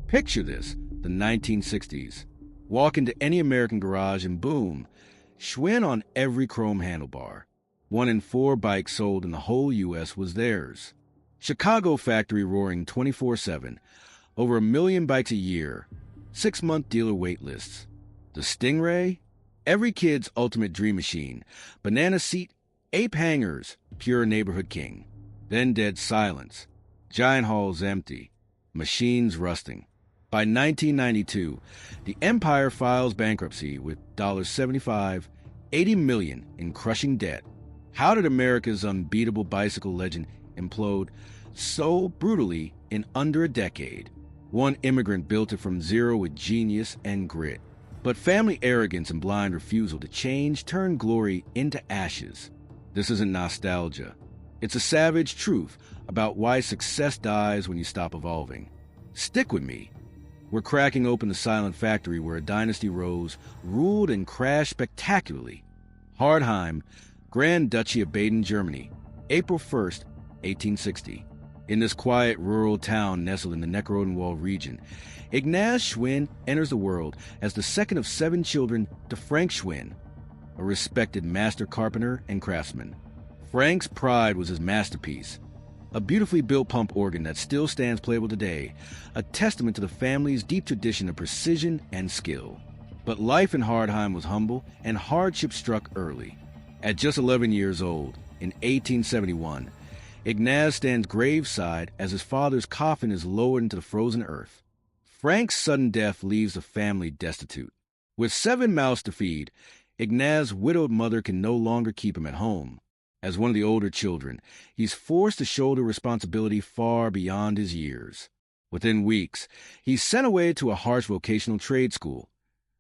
Picture this, the 1960s. Walk into any American garage and boom, Schwinn on every chrome handlebar. 1 in 4 bikes sold in the whole U.S. was theirs. Chicago factory roaring 24/7. Over 1 million bikes a year. 6-month dealer wait lists. The Stingray? Every kid's ultimate dream machine. Banana seat, ape hangers, pure neighborhood king. Then dead silence. Giant halls empty. Machines rusting. By 1992, the empire files bankruptcy with $75, $80 million in crushing debt. How did America's unbeatable bicycle legend implode so brutally in under a decade? One immigrant built it from zero with genius and grit. But family arrogance and blind refusal to change turned glory into ashes. This isn't nostalgia. It's a savage truth about why success dies when you stop evolving. Stick with me. We're cracking open the silent factory where a dynasty rose, ruled and crashed spectacularly. Hardheim, Grand Duchy of Baden, Germany, April 1st, 1860. In this quiet rural town nestled in the Neckar-Odenwald region, Ignaz Schwinn enters the world as the second of 7 children to Frank Schwinn, a respected master carpenter and craftsman. Frank's pride was his masterpiece, a beautifully built pump organ that still stands playable today, a testament to the family's deep tradition of precision and skill. But life in Hardheim was humble, and hardship struck early. At just 11 years old, in 1871, Ignaz stands graveside as his father's coffin is lowered into the frozen earth. Frank's sudden death leaves the family destitute. With 7 mouths to feed, Ignaz's widowed mother can no longer keep him at home. As one of the older children, he's forced to shoulder responsibility far beyond his years. Within weeks, he's sent away to a harsh vocational trade school,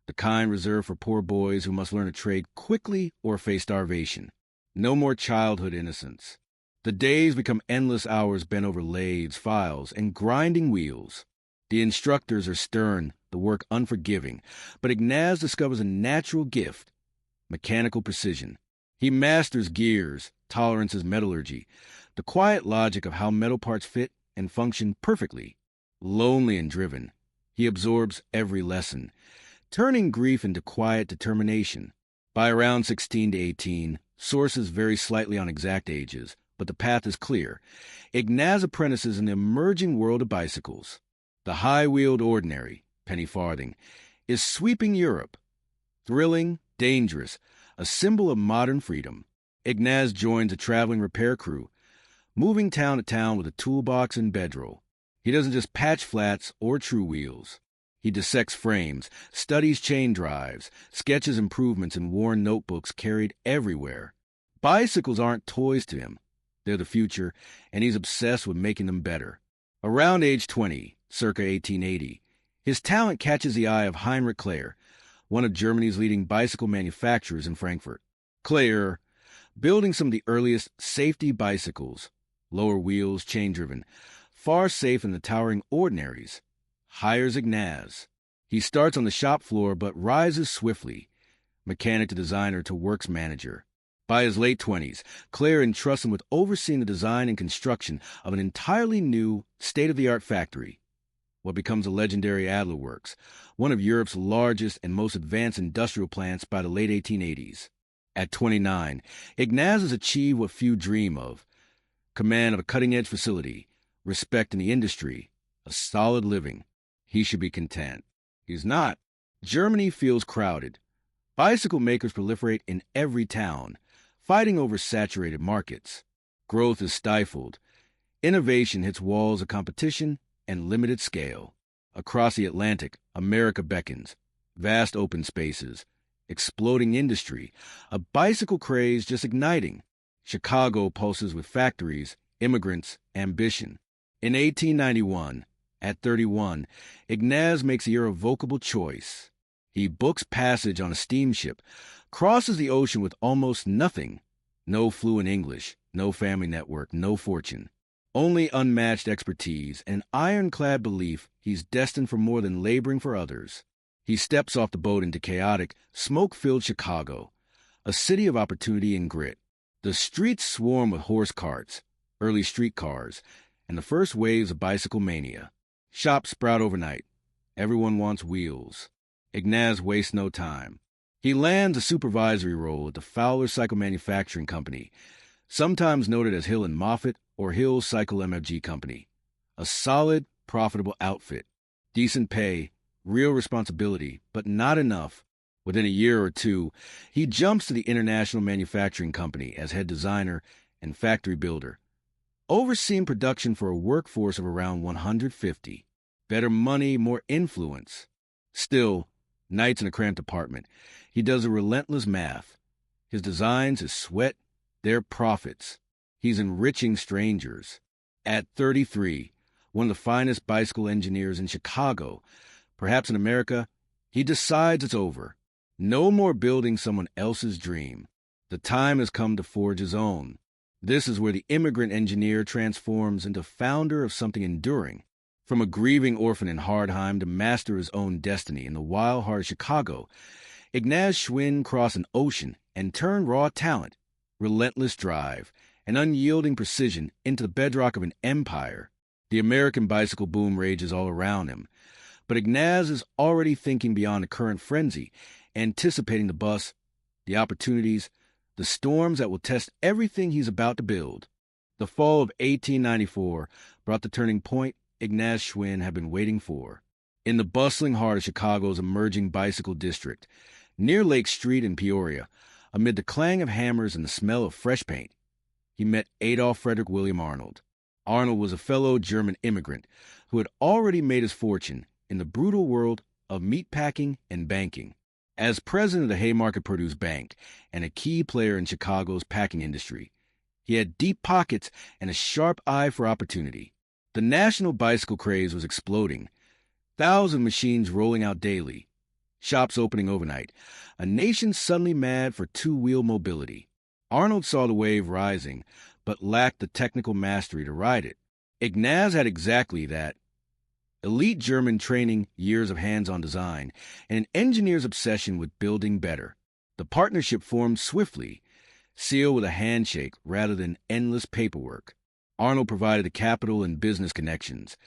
the kind reserved for poor boys who must learn a trade quickly or face starvation. No more childhood innocence. The days become endless hours bent over lathes, files, and grinding wheels. The instructors are stern, the work unforgiving, but Ignaz discovers a natural gift: mechanical precision. He masters gears, tolerances metallurgy, the quiet logic of how metal parts fit and function perfectly. Lonely and driven, he absorbs every lesson, turning grief into quiet determination. By around 16 to 18, sources vary slightly on exact ages, but the path is clear. Ignaz apprentices in the emerging world of bicycles. The high-wheeled ordinary, penny farthing, is sweeping Europe. Thrilling, dangerous, a symbol of modern freedom. Ignaz joins a traveling repair crew, moving town to town with a toolbox and bedroll. He doesn't just patch flats or true wheels. He dissects frames, studies chain drives, sketches improvements in worn notebooks carried everywhere. Bicycles aren't toys to him. They're the future, and he's obsessed with making them better. Around age 20, circa 1880, his talent catches the eye of Heinrich Klehr, one of Germany's leading bicycle manufacturers in Frankfurt. Klehr, building some of the earliest safety bicycles, lower wheels, chain-driven, far safe in the towering ordinaries, hires Ignaz. He starts on the shop floor but rises swiftly, mechanic to designer to works manager. By his late 20s, Klehr entrusts him with overseeing the design and construction of an entirely new, state-of-the-art factory, what becomes the legendary Adler Works, one of Europe's largest and most advanced industrial plants by the late 1880s. At 29, Ignaz has achieved what few dream of: command of a cutting-edge facility, respect in the industry, a solid living. He should be content. He's not. Germany feels crowded. Bicycle makers proliferate in every town, fighting over saturated markets. Growth is stifled. Innovation hits walls of competition and limited scale. Across the Atlantic, America beckons. Vast open spaces, exploding industry, a bicycle craze just igniting. Chicago pulses with factories, immigrants, ambition. In 1891, at 31, Ignaz makes the irrevocable choice. He books passage on a steamship, crosses the ocean with almost nothing. No fluent English, no family network, no fortune. Only unmatched expertise and ironclad belief he's destined for more than laboring for others. He steps off the boat into chaotic, smoke-filled Chicago, a city of opportunity and grit. The streets swarm with horse carts, early streetcars, and the first waves of bicycle mania. Shops sprout overnight, Everyone wants wheels. Ignaz wastes no time. He lands a supervisory role at the Fowler Cycle Manufacturing Company, sometimes noted as Hill and Moffatt or Hill Cycle MFG Company. A solid, profitable outfit. Decent pay, real responsibility, but not enough. Within a year or two, he jumps to the International Manufacturing Company as head designer and factory builder, overseeing production for a workforce of around 150. Better money, more influence. Still, nights in a cramped apartment, he does a relentless math. His designs, his sweat, their profits. He's enriching strangers. At 33, one of the finest bicycle engineers in Chicago, perhaps in America, he decides it's over. No more building someone else's dream. The time has come to forge his own. This is where the immigrant engineer transforms into founder of something enduring. From a grieving orphan in Hardheim to master his own destiny in the wild heart of Chicago, Ignaz Schwinn crossed an ocean and turned raw talent, relentless drive, and unyielding precision into the bedrock of an empire. The American bicycle boom rages all around him, but Ignaz is already thinking beyond the current frenzy, anticipating the bus, the opportunities, the storms that will test everything he's about to build. The fall of 1894 brought the turning point Ignaz Schwinn had been waiting for. In the bustling heart of Chicago's emerging bicycle district, near Lake Street in Peoria, amid the clang of hammers and the smell of fresh paint, he met Adolf Frederick William Arnold. Arnold was a fellow German immigrant who had already made his fortune in the brutal world of meatpacking and banking. As president of the Haymarket Produce Bank and a key player in Chicago's packing industry, he had deep pockets and a sharp eye for opportunity. The national bicycle craze was exploding. Thousands of machines rolling out daily. Shops opening overnight. A nation suddenly mad for two-wheel mobility. Arnold saw the wave rising, but lacked the technical mastery to ride it. Ignaz had exactly that. Elite German training, years of hands-on design, and an engineer's obsession with building better. The partnership formed swiftly, sealed with a handshake rather than endless paperwork. Arnold provided the capital and business connections.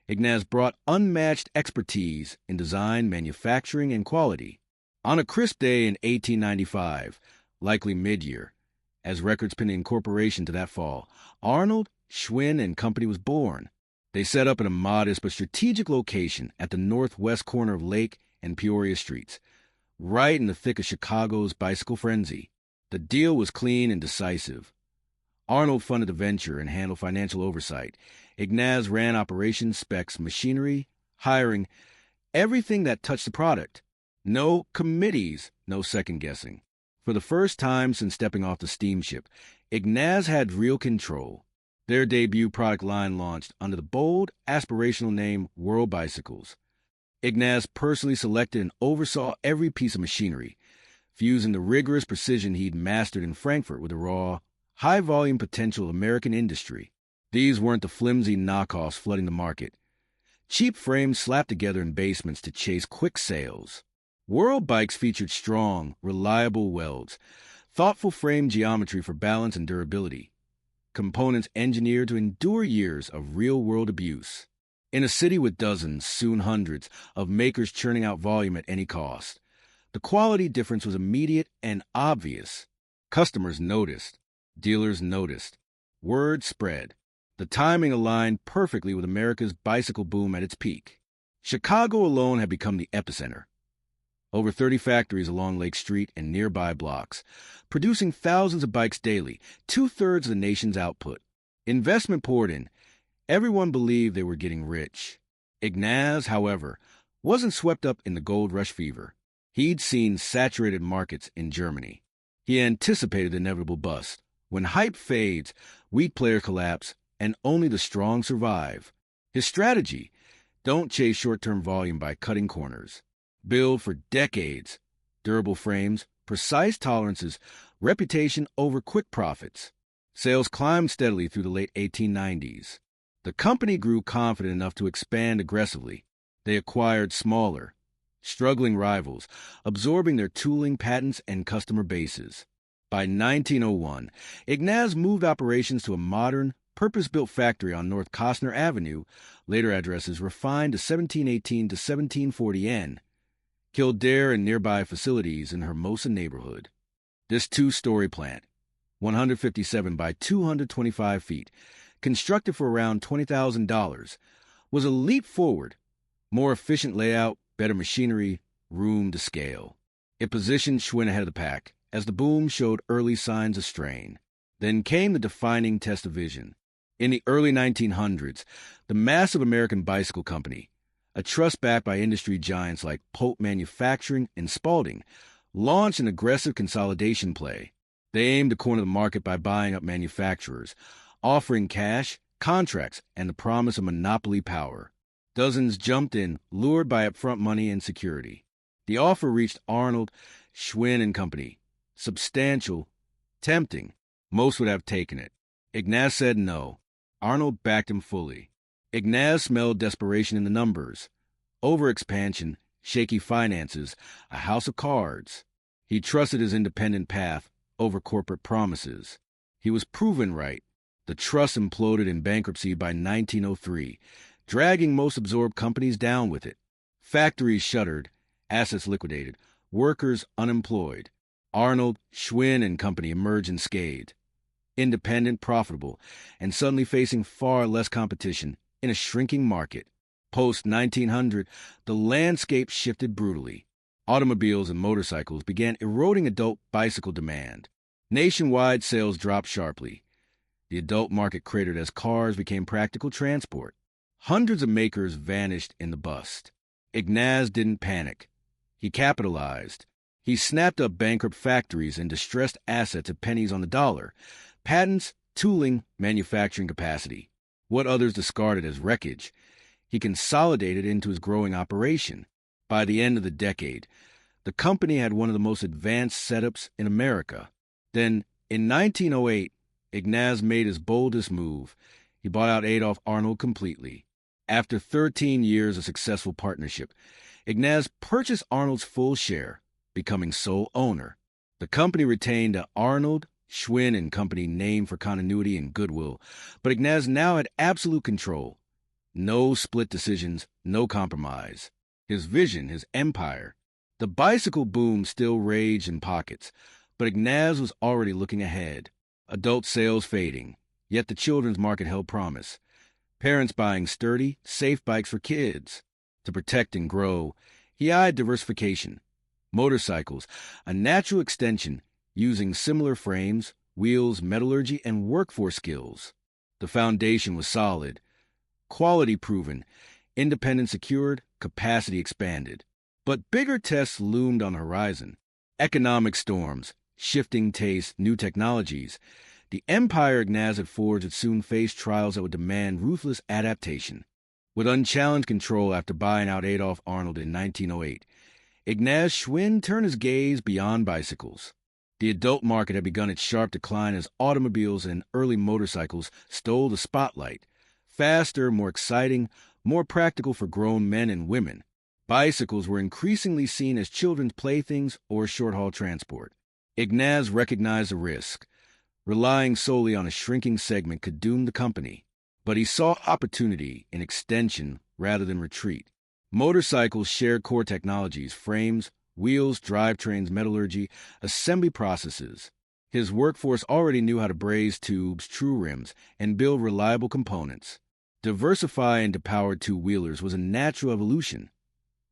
Ignaz brought unmatched expertise in design, manufacturing, and quality. On a crisp day in 1895, likely mid-year, as records pin incorporation to that fall, Arnold, Schwinn, and Company was born. They set up in a modest but strategic location at the northwest corner of Lake and Peoria Streets, right in the thick of Chicago's bicycle frenzy. The deal was clean and decisive. Arnold funded the venture and handled financial oversight. Ignaz ran operations, specs, machinery, hiring, everything that touched the product. No committees, no second-guessing. For the first time since stepping off the steamship, Ignaz had real control. Their debut product line launched under the bold, aspirational name World Bicycles. Ignaz personally selected and oversaw every piece of machinery, fusing the rigorous precision he'd mastered in Frankfurt with the raw, high-volume potential of American industry. These weren't the flimsy knockoffs flooding the market. Cheap frames slapped together in basements to chase quick sales. World bikes featured strong, reliable welds, thoughtful frame geometry for balance and durability, components engineered to endure years of real-world abuse. In a city with dozens, soon hundreds, of makers churning out volume at any cost, the quality difference was immediate and obvious. Customers noticed. Dealers noticed. Word spread. The timing aligned perfectly with America's bicycle boom at its peak. Chicago alone had become the epicenter. Over 30 factories along Lake Street and nearby blocks, producing thousands of bikes daily, 2/3 of the nation's output. Investment poured in. Everyone believed they were getting rich. Ignaz, however, wasn't swept up in the gold rush fever. He'd seen saturated markets in Germany. He anticipated the inevitable bust. When hype fades, weak players collapse, and only the strong survive. His strategy: don't chase short-term volume by cutting corners. Build for decades. Durable frames, precise tolerances, reputation over quick profits. Sales climbed steadily through the late 1890s. The company grew confident enough to expand aggressively. They acquired smaller, struggling rivals, absorbing their tooling, patents, and customer bases. By 1901, Ignaz moved operations to a modern, purpose-built factory on North Costner Avenue, later address is refined to 1718 to 1740 N, Kildare and nearby facilities in Hermosa neighborhood. This two-story plant, 157 by 225 feet, constructed for around $20,000, was a leap forward. More efficient layout, better machinery, room to scale. It positioned Schwinn ahead of the pack as the boom showed early signs of strain. Then came the defining test of vision. In the early 1900s, the massive American Bicycle Company, a trust backed by industry giants like Pope Manufacturing and Spalding, launched an aggressive consolidation play. They aimed to corner the market by buying up manufacturers, offering cash, contracts, and the promise of monopoly power. Dozens jumped in, lured by upfront money and security. The offer reached Arnold, Schwinn and Company. Substantial, tempting. Most would have taken it. Ignaz said no. Arnold backed him fully. Ignaz smelled desperation in the numbers. Overexpansion, shaky finances, a house of cards. He trusted his independent path over corporate promises. He was proven right. The trust imploded in bankruptcy by 1903, dragging most absorbed companies down with it. Factories shuttered, assets liquidated, workers unemployed. Arnold, Schwinn and Company emerged unscathed. Independent, profitable, and suddenly facing far less competition in a shrinking market. Post-1900, the landscape shifted brutally. Automobiles and motorcycles began eroding adult bicycle demand. Nationwide sales dropped sharply. The adult market cratered as cars became practical transport. Hundreds of makers vanished in the bust. Ignaz didn't panic. He capitalized. He snapped up bankrupt factories and distressed assets at pennies on the dollar. Patents, tooling, manufacturing capacity. What others discarded as wreckage, he consolidated into his growing operation. By the end of the decade, the company had one of the most advanced setups in America. Then, in 1908, Ignaz made his boldest move. He bought out Adolf Arnold completely. After 13 years of successful partnership, Ignaz purchased Arnold's full share, becoming sole owner. The company retained a Arnold, Schwinn and Company name for continuity and goodwill, but Ignaz now had absolute control. No split decisions, no compromise. His vision, his empire. The bicycle boom still raged in pockets, but Ignaz was already looking ahead. Adult sales fading, yet the children's market held promise. Parents buying sturdy, safe bikes for kids. To protect and grow, he eyed diversification. Motorcycles, a natural extension, using similar frames, wheels, metallurgy, and workforce skills. The foundation was solid, quality proven, independence secured, capacity expanded. But bigger tests loomed on the horizon. Economic storms, shifting tastes, new technologies. The empire Ignaz had forged would soon face trials that would demand ruthless adaptation. With unchallenged control after buying out Adolf Arnold in 1908, Ignaz Schwinn turned his gaze beyond bicycles. The adult market had begun its sharp decline as automobiles and early motorcycles stole the spotlight. Faster, more exciting, more practical for grown men and women. Bicycles were increasingly seen as children's playthings or short-haul transport. Ignaz recognized the risk. Relying solely on a shrinking segment could doom the company. But he saw opportunity in extension rather than retreat. Motorcycles shared core technologies, frames, wheels, drivetrains, metallurgy, assembly processes. His workforce already knew how to braze tubes, true rims, and build reliable components. Diversify into powered two-wheelers was a natural evolution.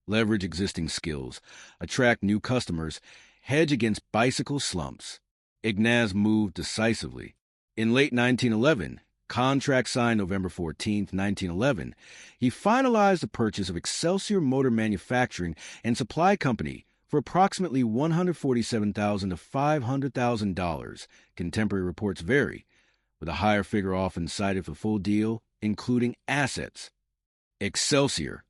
Leverage existing skills, attract new customers, hedge against bicycle slumps. Ignaz moved decisively. In late 1911, contract signed November 14, 1911, he finalized the purchase of Excelsior Motor Manufacturing and Supply Company for approximately $147,000 to $500,000. Contemporary reports vary, with a higher figure often cited for the full deal, including assets. Excelsior,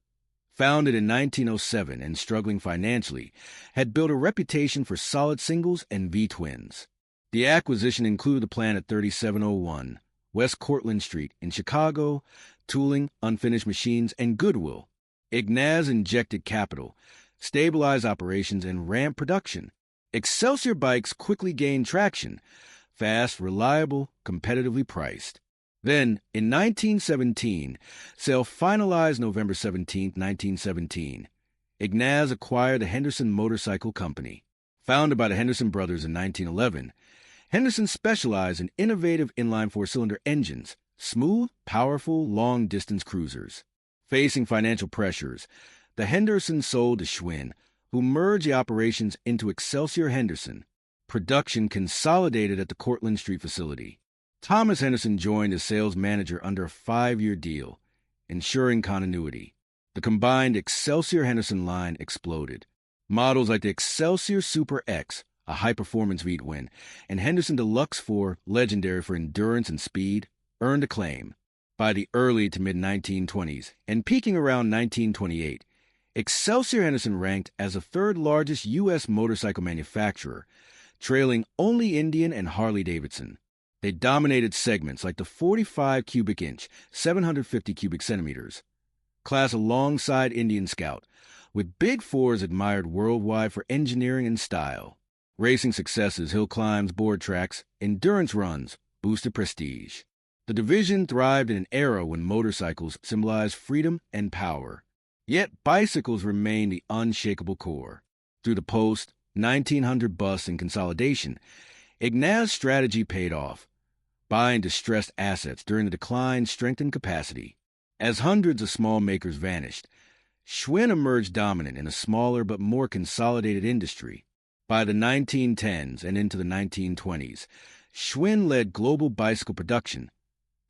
founded in 1907 and struggling financially, had built a reputation for solid singles and V-twins. The acquisition included the plant at 3701 West Cortlandt Street in Chicago, tooling, unfinished machines, and goodwill. Ignaz injected capital, stabilized operations, and ramped production. Excelsior bikes quickly gained traction, fast, reliable, competitively priced. Then, in 1917, sale finalized November 17, 1917. Ignaz acquired the Henderson Motorcycle Company. Founded by the Henderson brothers in 1911, Henderson specialized in innovative inline four-cylinder engines, smooth, powerful, long-distance cruisers. Facing financial pressures, the Hendersons sold to Schwinn, who merged the operations into Excelsior Henderson. Production consolidated at the Cortlandt Street facility. Thomas Henderson joined as sales manager under a 5-year deal, ensuring continuity. The combined Excelsior Henderson line exploded. Models like the Excelsior Super X, a high-performance V-twin, and Henderson Deluxe 4, legendary for endurance and speed, earned acclaim. By the early to mid-1920s, and peaking around 1928, Excelsior Henderson ranked as the third largest U.S. motorcycle manufacturer, trailing only Indian and Harley-Davidson. They dominated segments like the 45 cubic inch, 750 cubic centimeters, class alongside Indian Scout, with Big Fours admired worldwide for engineering and style. Racing successes, hill climbs, board tracks, endurance runs, boosted prestige. The division thrived in an era when motorcycles symbolized freedom and power. Yet bicycles remained the unshakable core. Through the post-1900 bust and consolidation, Ignaz's strategy paid off. Buying distressed assets during the decline strengthened capacity. As hundreds of small makers vanished, Schwinn emerged dominant in a smaller but more consolidated industry. By the 1910s and into the 1920s, Schwinn led global bicycle production,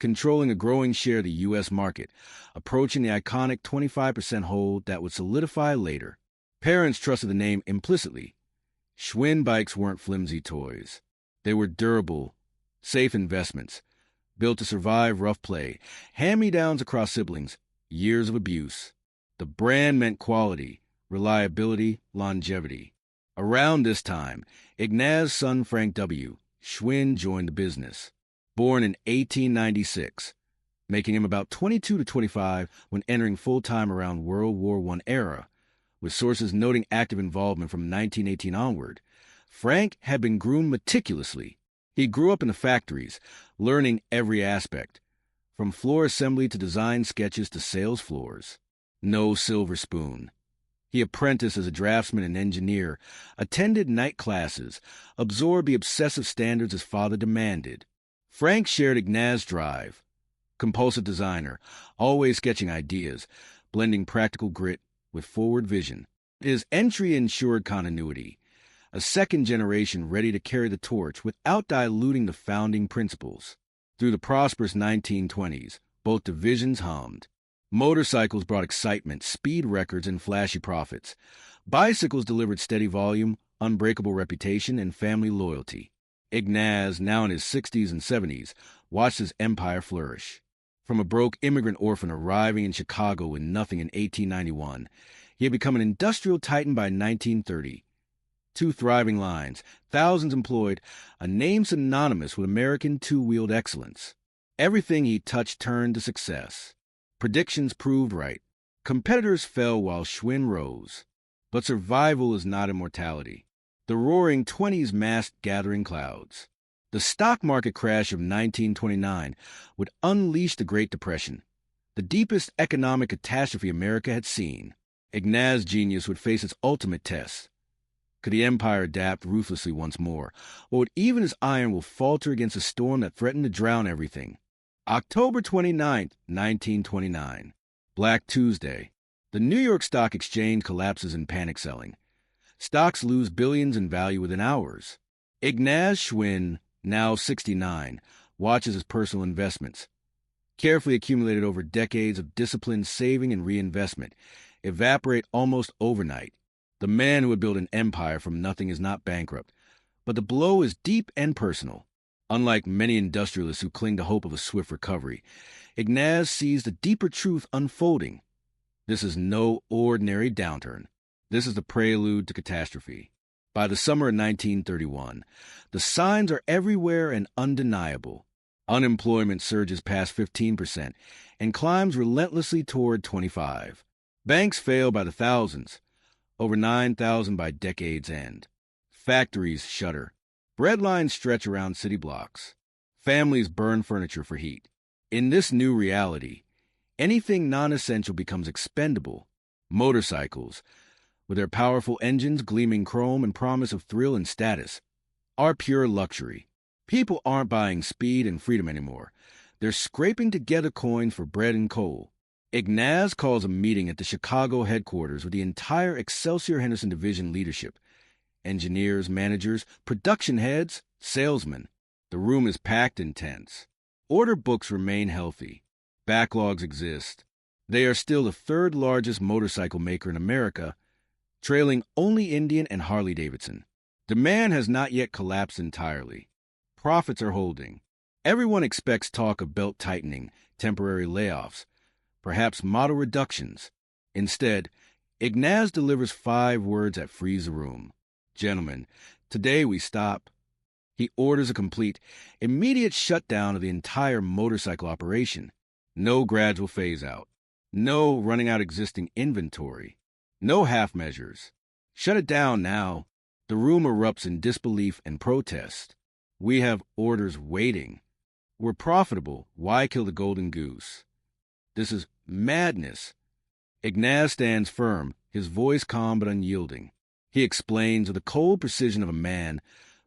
controlling a growing share of the U.S. market, approaching the iconic 25% hold that would solidify later. Parents trusted the name implicitly. Schwinn bikes weren't flimsy toys. They were durable, safe investments, built to survive rough play, hand-me-downs across siblings, years of abuse. The brand meant quality, reliability, longevity. Around this time, Ignaz's son Frank W. Schwinn joined the business. Born in 1896, making him about 22 to 25 when entering full-time around World War I era, with sources noting active involvement from 1918 onward. Frank had been groomed meticulously. He grew up in the factories, learning every aspect, from floor assembly to design sketches to sales floors. No silver spoon. He apprenticed as a draftsman and engineer, attended night classes, absorbed the obsessive standards his father demanded. Frank shared Ignaz's drive. Compulsive designer, always sketching ideas, blending practical grit with forward vision. His entry ensured continuity, a second generation ready to carry the torch without diluting the founding principles. Through the prosperous 1920s, both divisions hummed. Motorcycles brought excitement, speed records, and flashy profits. Bicycles delivered steady volume, unbreakable reputation, and family loyalty. Ignaz, now in his 60s and 70s, watched his empire flourish. From a broke immigrant orphan arriving in Chicago with nothing in 1891, he had become an industrial titan by 1930. 2 thriving lines, thousands employed, a name synonymous with American two-wheeled excellence. Everything he touched turned to success. Predictions proved right. Competitors fell while Schwinn rose. But survival is not immortality. The roaring 20s masked gathering clouds. The stock market crash of 1929 would unleash the Great Depression, the deepest economic catastrophe America had seen. Ignaz's genius would face its ultimate test. Could the empire adapt ruthlessly once more, or would even his iron will falter against a storm that threatened to drown everything? October 29, 1929. Black Tuesday. The New York Stock Exchange collapses in panic selling. Stocks lose billions in value within hours. Ignaz Schwinn, now 69, watches his personal investments, carefully accumulated over decades of disciplined saving and reinvestment, evaporate almost overnight. The man who would build an empire from nothing is not bankrupt, but the blow is deep and personal. Unlike many industrialists who cling to hope of a swift recovery, Ignaz sees the deeper truth unfolding. This is no ordinary downturn. This is the prelude to catastrophe. By the summer of 1931, the signs are everywhere and undeniable. Unemployment surges past 15% and climbs relentlessly toward 25%. Banks fail by the thousands, over 9,000 by decade's end. Factories shutter. Bread lines stretch around city blocks. Families burn furniture for heat. In this new reality, anything non-essential becomes expendable. Motorcycles, with their powerful engines, gleaming chrome, and promise of thrill and status, are pure luxury. People aren't buying speed and freedom anymore. They're scraping together coins for bread and coal. Ignaz calls a meeting at the Chicago headquarters with the entire Excelsior Henderson Division leadership. Engineers, managers, production heads, salesmen. The room is packed and tense. Order books remain healthy. Backlogs exist. They are still the third largest motorcycle maker in America, trailing only Indian and Harley-Davidson. Demand has not yet collapsed entirely. Profits are holding. Everyone expects talk of belt tightening, temporary layoffs, perhaps model reductions. Instead, Ignaz delivers 5 words that freeze the room. Gentlemen, today we stop. He orders a complete, immediate shutdown of the entire motorcycle operation. No gradual phase-out. No running out existing inventory. No half measures. Shut it down now. The room erupts in disbelief and protest. We have orders waiting. We're profitable. Why kill the golden goose? This is madness. Ignaz stands firm, his voice calm but unyielding. He explains with the cold precision of a man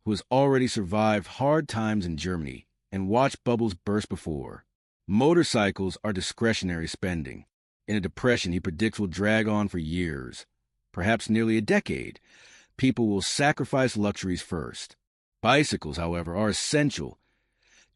who has already survived hard times in Germany and watched bubbles burst before. Motorcycles are discretionary spending. In a depression he predicts will drag on for years, perhaps nearly a decade. People will sacrifice luxuries first. Bicycles, however, are essential.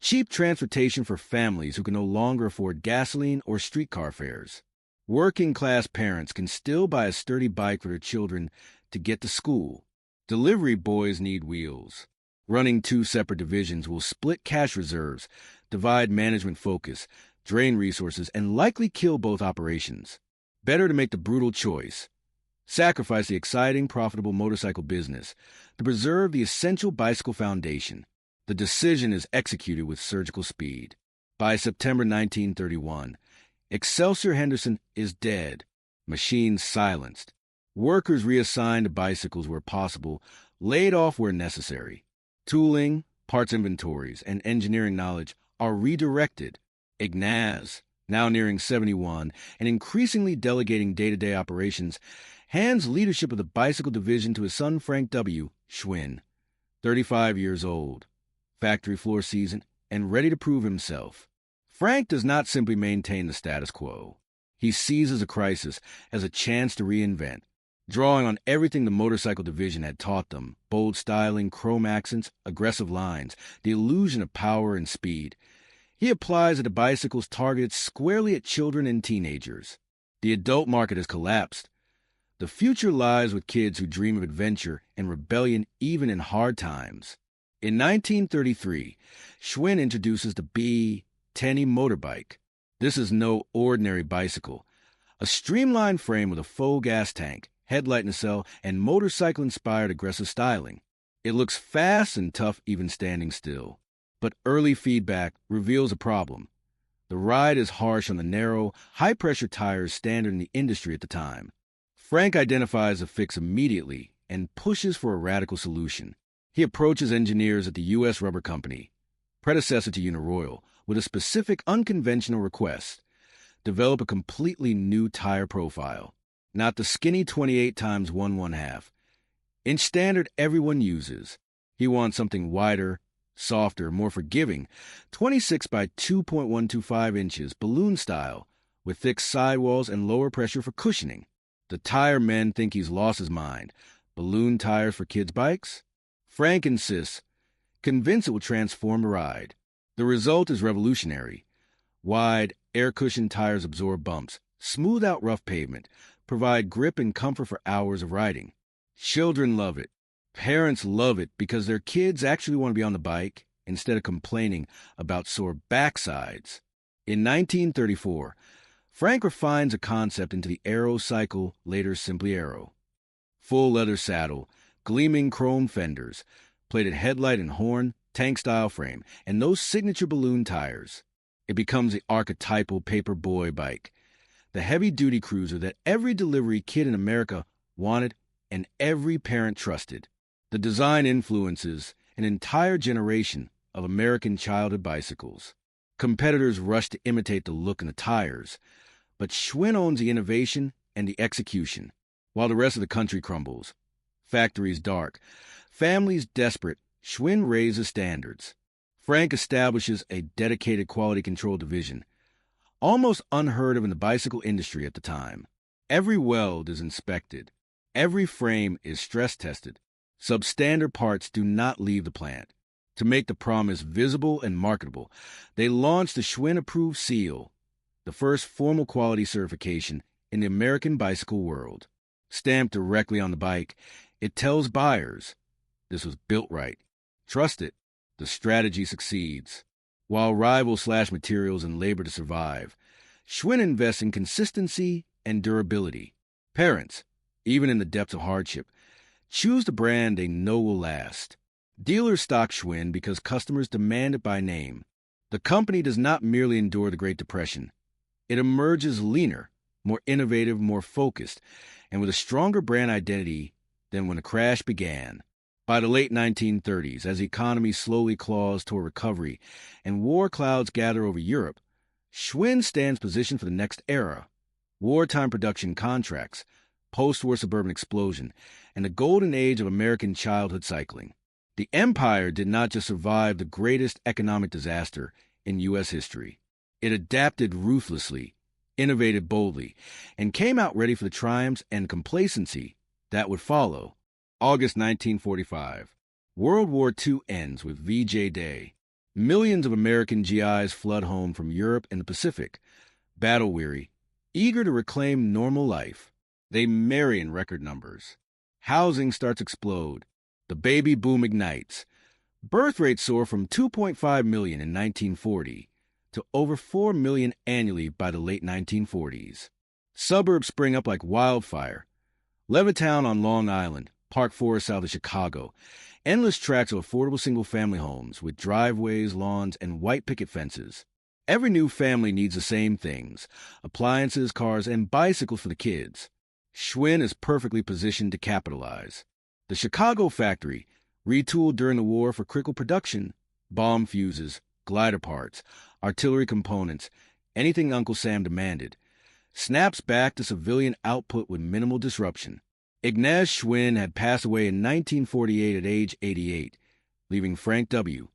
Cheap transportation for families who can no longer afford gasoline or streetcar fares. Working-class parents can still buy a sturdy bike for their children to get to school. Delivery boys need wheels. Running 2 separate divisions will split cash reserves, divide management focus, drain resources, and likely kill both operations. Better to make the brutal choice. Sacrifice the exciting, profitable motorcycle business to preserve the essential bicycle foundation. The decision is executed with surgical speed. By September 1931, Excelsior Henderson is dead, machines silenced, workers reassigned to bicycles where possible, laid off where necessary. Tooling, parts inventories, and engineering knowledge are redirected. Ignaz, now nearing 71 and increasingly delegating day-to-day operations, hands leadership of the bicycle division to his son Frank W. Schwinn, 35 years old, factory floor seasoned, and ready to prove himself. Frank does not simply maintain the status quo. He seizes a crisis as a chance to reinvent, drawing on everything the motorcycle division had taught them: bold styling, chrome accents, aggressive lines, the illusion of power and speed. He applies it to bicycles targeted squarely at children and teenagers. The adult market has collapsed. The future lies with kids who dream of adventure and rebellion even in hard times. In 1933, Schwinn introduces the B-10 motorbike. This is no ordinary bicycle. A streamlined frame with a faux gas tank, headlight nacelle, and motorcycle-inspired aggressive styling. It looks fast and tough even standing still. But early feedback reveals a problem. The ride is harsh on the narrow, high-pressure tires standard in the industry at the time. Frank identifies a fix immediately and pushes for a radical solution. He approaches engineers at the U.S. Rubber Company, predecessor to Uniroyal, with a specific unconventional request: develop a completely new tire profile. Not the skinny 28x1/2 inch standard everyone uses. He wants something wider, softer, more forgiving, 26 by 2.125 inches, balloon style, with thick sidewalls and lower pressure for cushioning. The tire men think he's lost his mind. Balloon tires for kids' bikes? Frank insists, convinced it will transform the ride. The result is revolutionary. Wide, air-cushioned tires absorb bumps, smooth out rough pavement, provide grip and comfort for hours of riding. Children love it. Parents love it because their kids actually want to be on the bike instead of complaining about sore backsides. In 1934, Frank refines a concept into the Aero cycle, later simply Aero. Full leather saddle, gleaming chrome fenders, plated headlight and horn, tank-style frame, and those signature balloon tires. It becomes the archetypal paper boy bike, the heavy-duty cruiser that every delivery kid in America wanted and every parent trusted. The design influences an entire generation of American childhood bicycles. Competitors rush to imitate the look and the tires, but Schwinn owns the innovation and the execution, while the rest of the country crumbles. Factories dark, families desperate, Schwinn raises standards. Frank establishes a dedicated quality control division, almost unheard of in the bicycle industry at the time. Every weld is inspected. Every frame is stress tested. Substandard parts do not leave the plant. To make the promise visible and marketable, they launched the Schwinn-approved seal, the first formal quality certification in the American bicycle world. Stamped directly on the bike, it tells buyers, this was built right. Trust it. The strategy succeeds. While rivals slash materials and labor to survive, Schwinn invests in consistency and durability. Parents, even in the depths of hardship, choose the brand they know will last. Dealers stock Schwinn because customers demand it by name. The company does not merely endure the Great Depression. It emerges leaner, more innovative, more focused, and with a stronger brand identity than when the crash began. By the late 1930s, as the economy slowly claws toward recovery and war clouds gather over Europe, Schwinn stands positioned for the next era. Wartime production contracts, post-war suburban explosion, and the golden age of American childhood cycling. The empire did not just survive the greatest economic disaster in U.S. history. It adapted ruthlessly, innovated boldly, and came out ready for the triumphs and complacency that would follow. August 1945. World War II ends with VJ Day. Millions of American GIs flood home from Europe and the Pacific, battle-weary, eager to reclaim normal life. They marry in record numbers. Housing starts to explode. The baby boom ignites. Birth rates soar from 2.5 million in 1940 to over 4 million annually by the late 1940s. Suburbs spring up like wildfire. Levittown on Long Island, Park Forest south of Chicago, endless tracts of affordable single-family homes with driveways, lawns, and white picket fences. Every new family needs the same things: appliances, cars, and bicycles for the kids. Schwinn is perfectly positioned to capitalize. The Chicago factory, retooled during the war for critical production, bomb fuses, glider parts, artillery components, anything Uncle Sam demanded, snaps back to civilian output with minimal disruption. Ignaz Schwinn had passed away in 1948 at age 88, leaving Frank W.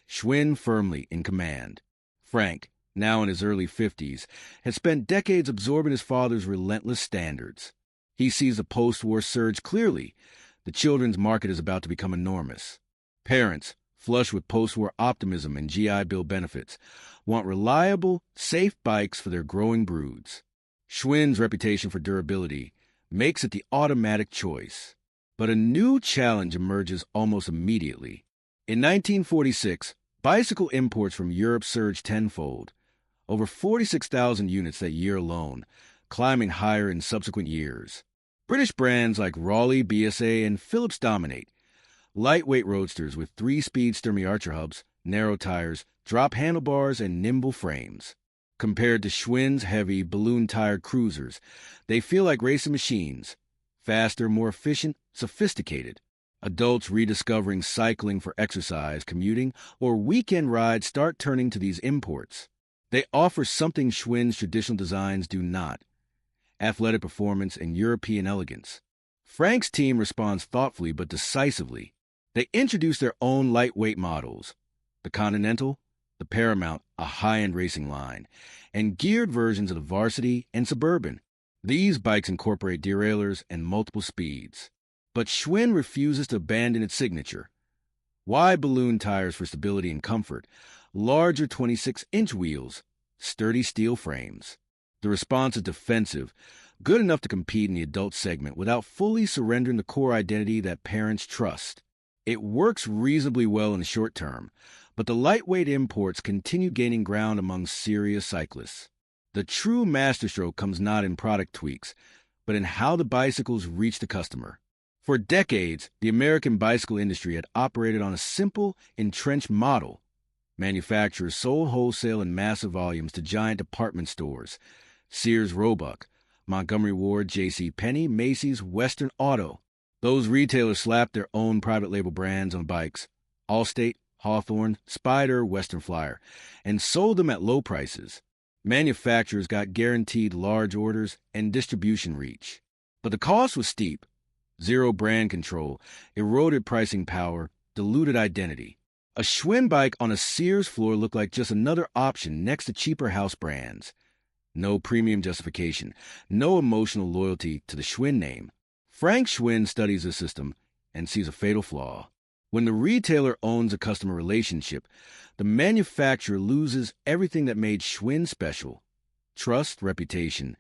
Schwinn firmly in command. Frank, now in his early 50s, had spent decades absorbing his father's relentless standards. He sees the post-war surge clearly. The children's market is about to become enormous. Parents, flush with post-war optimism and GI Bill benefits, want reliable, safe bikes for their growing broods. Schwinn's reputation for durability makes it the automatic choice. But a new challenge emerges almost immediately. In 1946, bicycle imports from Europe surged tenfold, over 46,000 units that year alone, climbing higher in subsequent years. British brands like Raleigh, BSA, and Phillips dominate. Lightweight roadsters with 3-speed Sturmey Archer hubs, narrow tires, drop handlebars, and nimble frames. Compared to Schwinn's heavy, balloon-tired cruisers, they feel like racing machines. Faster, more efficient, sophisticated. Adults rediscovering cycling for exercise, commuting, or weekend rides start turning to these imports. They offer something Schwinn's traditional designs do not: athletic performance and European elegance. Frank's team responds thoughtfully but decisively. They introduce their own lightweight models: the Continental, the Paramount, a high-end racing line, and geared versions of the Varsity and Suburban. These bikes incorporate derailleurs and multiple speeds. But Schwinn refuses to abandon its signature. Wide balloon tires for stability and comfort, larger 26-inch wheels, sturdy steel frames. The response is defensive, good enough to compete in the adult segment without fully surrendering the core identity that parents trust. It works reasonably well in the short term, but the lightweight imports continue gaining ground among serious cyclists. The true masterstroke comes not in product tweaks, but in how the bicycles reach the customer. For decades, the American bicycle industry had operated on a simple, entrenched model. Manufacturers sold wholesale in massive volumes to giant department stores: Sears Roebuck, Montgomery Ward, J.C. Penney, Macy's, Western Auto. Those retailers slapped their own private label brands on bikes: Allstate, Hawthorne, Spider, Western Flyer, and sold them at low prices. Manufacturers got guaranteed large orders and distribution reach. But the cost was steep. Zero brand control, eroded pricing power, diluted identity. A Schwinn bike on a Sears floor looked like just another option next to cheaper house brands. No premium justification, no emotional loyalty to the Schwinn name. Frank Schwinn studies the system and sees a fatal flaw. When the retailer owns a customer relationship, the manufacturer loses everything that made Schwinn special. Trust, reputation,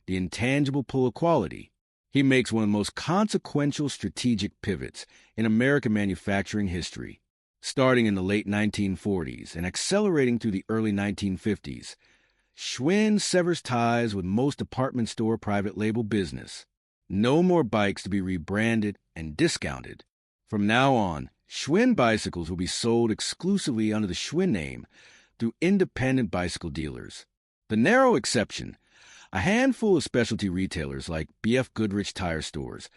the intangible pull of quality. He makes one of the most consequential strategic pivots in American manufacturing history. Starting in the late 1940s and accelerating through the early 1950s, Schwinn severs ties with most department store private label business. No more bikes to be rebranded and discounted. From now on, Schwinn bicycles will be sold exclusively under the Schwinn name through independent bicycle dealers. The narrow exception, a handful of specialty retailers like B.F. Goodrich tire stores,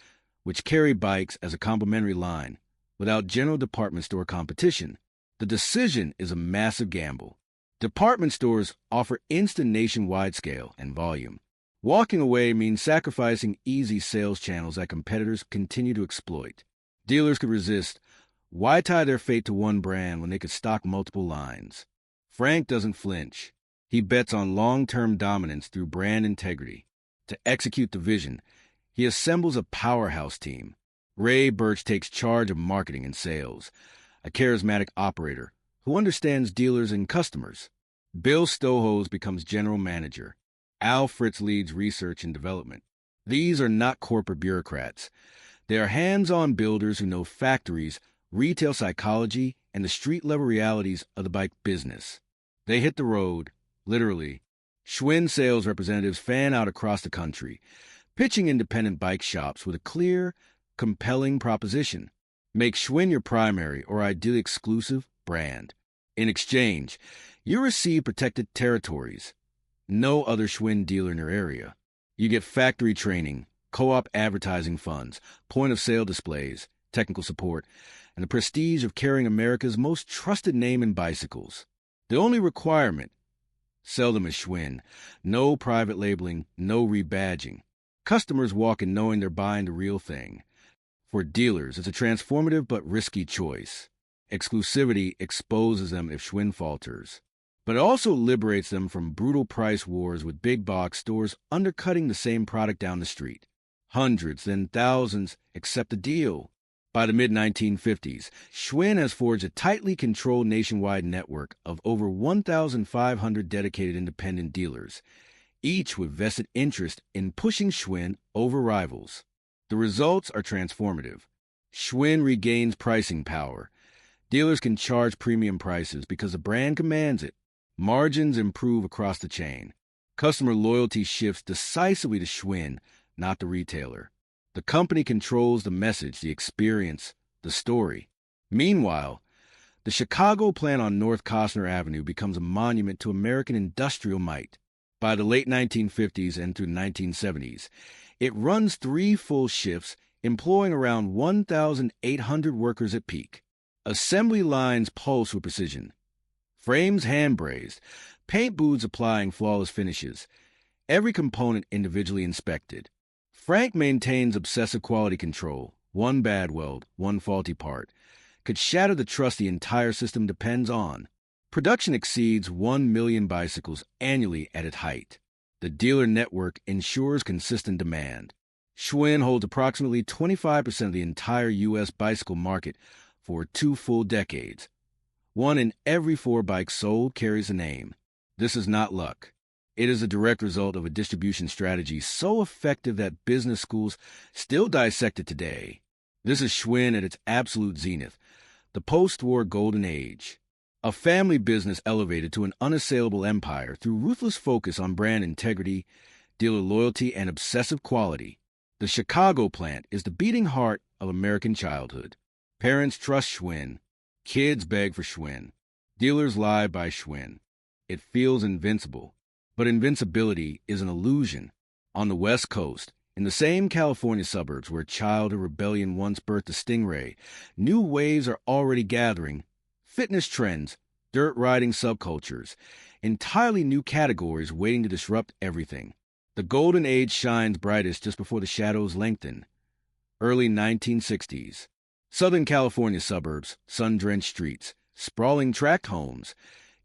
which carry bikes as a complementary line without general department store competition. The decision is a massive gamble. Department stores offer instant nationwide scale and volume. Walking away means sacrificing easy sales channels that competitors continue to exploit. Dealers could resist. Why tie their fate to one brand when they could stock multiple lines? Frank doesn't flinch. He bets on long-term dominance through brand integrity. To execute the vision, he assembles a powerhouse team. Ray Birch takes charge of marketing and sales, a charismatic operator who understands dealers and customers. Bill Stohos becomes general manager. Al Fritz leads research and development. These are not corporate bureaucrats. They are hands-on builders who know factories, retail psychology, and the street-level realities of the bike business. They hit the road, literally. Schwinn sales representatives fan out across the country, pitching independent bike shops with a clear, compelling proposition. Make Schwinn your primary or ideally exclusive brand. In exchange, you receive protected territories. No other Schwinn dealer in your area. You get factory training, co-op advertising funds, point-of-sale displays, technical support, and the prestige of carrying America's most trusted name in bicycles. The only requirement, sell them as Schwinn. No private labeling, no rebadging. Customers walk in knowing they're buying the real thing. For dealers, it's a transformative but risky choice. Exclusivity exposes them if Schwinn falters. But it also liberates them from brutal price wars with big box stores undercutting the same product down the street. Hundreds, then thousands, accept the deal. By the mid-1950s, Schwinn has forged a tightly controlled nationwide network of over 1,500 dedicated independent dealers, each with vested interest in pushing Schwinn over rivals. The results are transformative. Schwinn regains pricing power. Dealers can charge premium prices because the brand commands it. Margins improve across the chain. Customer loyalty shifts decisively to Schwinn, not the retailer. The company controls the message, the experience, the story. Meanwhile, the Chicago plant on North Costner Avenue becomes a monument to American industrial might. By the late 1950s and through the 1970s, it runs 3 full shifts, employing around 1,800 workers at peak. Assembly lines pulse with precision. Frames hand-brazed, paint booths applying flawless finishes, every component individually inspected. Frank maintains obsessive quality control. One bad weld, one faulty part, could shatter the trust the entire system depends on. Production exceeds 1 million bicycles annually at its height. The dealer network ensures consistent demand. Schwinn holds approximately 25% of the entire U.S. bicycle market for 2 full decades. 1 in every 4 bikes sold carries the name. This is not luck. It is a direct result of a distribution strategy so effective that business schools still dissect it today. This is Schwinn at its absolute zenith, the post-war golden age. A family business elevated to an unassailable empire through ruthless focus on brand integrity, dealer loyalty, and obsessive quality. The Chicago plant is the beating heart of American childhood. Parents trust Schwinn. Kids beg for Schwinn. Dealers lie by Schwinn. It feels invincible. But invincibility is an illusion. On the West Coast, in the same California suburbs where childhood rebellion once birthed the Stingray, new waves are already gathering. fitness trends, dirt riding subcultures, entirely new categories waiting to disrupt everything. The golden age shines brightest just before the shadows lengthen. Early 1960s. Southern California suburbs, sun-drenched streets, sprawling tract homes,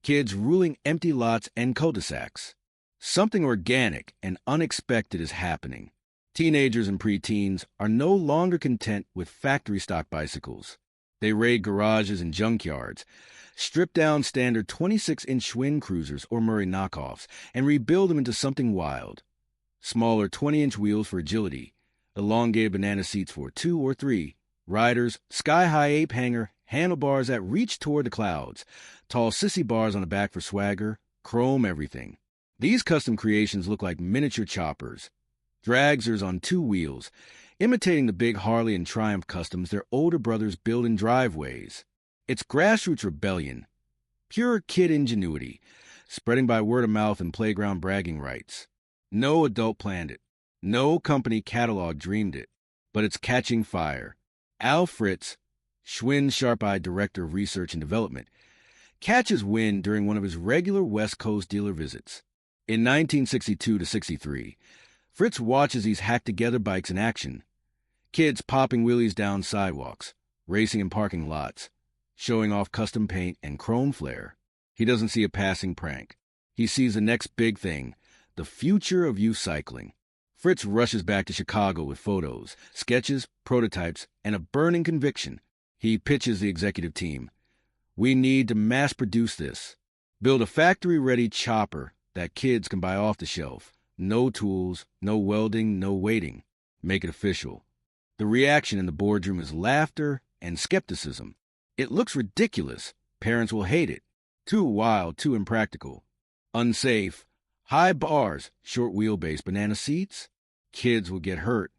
kids ruling empty lots and cul-de-sacs. Something organic and unexpected is happening. Teenagers and preteens are no longer content with factory-stock bicycles. They raid garages and junkyards, strip down standard 26-inch Schwinn cruisers or Murray knockoffs, and rebuild them into something wild. Smaller 20-inch wheels for agility, elongated banana seats for 2 or 3, riders, sky-high ape hanger, handlebars that reach toward the clouds, tall sissy bars on the back for swagger, chrome everything. These custom creations look like miniature choppers, dragsters on 2 wheels, imitating the big Harley and Triumph customs their older brothers build in driveways. It's grassroots rebellion, pure kid ingenuity, spreading by word of mouth and playground bragging rights. No adult planned it. No company catalog dreamed it. But it's catching fire. Al Fritz, Schwinn's sharp-eyed director of research and development, catches wind during one of his regular West Coast dealer visits. In 1962 to 63, Fritz watches these hacked-together bikes in action. Kids popping wheelies down sidewalks, racing in parking lots, showing off custom paint and chrome flare. He doesn't see a passing prank. He sees the next big thing, the future of youth cycling. Fritz rushes back to Chicago with photos, sketches, prototypes, and a burning conviction. He pitches the executive team. We need to mass-produce this. Build a factory-ready chopper that kids can buy off the shelf. No tools, no welding, no waiting. Make it official. The reaction in the boardroom is laughter and skepticism. It looks ridiculous. Parents will hate it. Too wild, too impractical. Unsafe. High bars, short wheelbase banana seats. Kids will get hurt.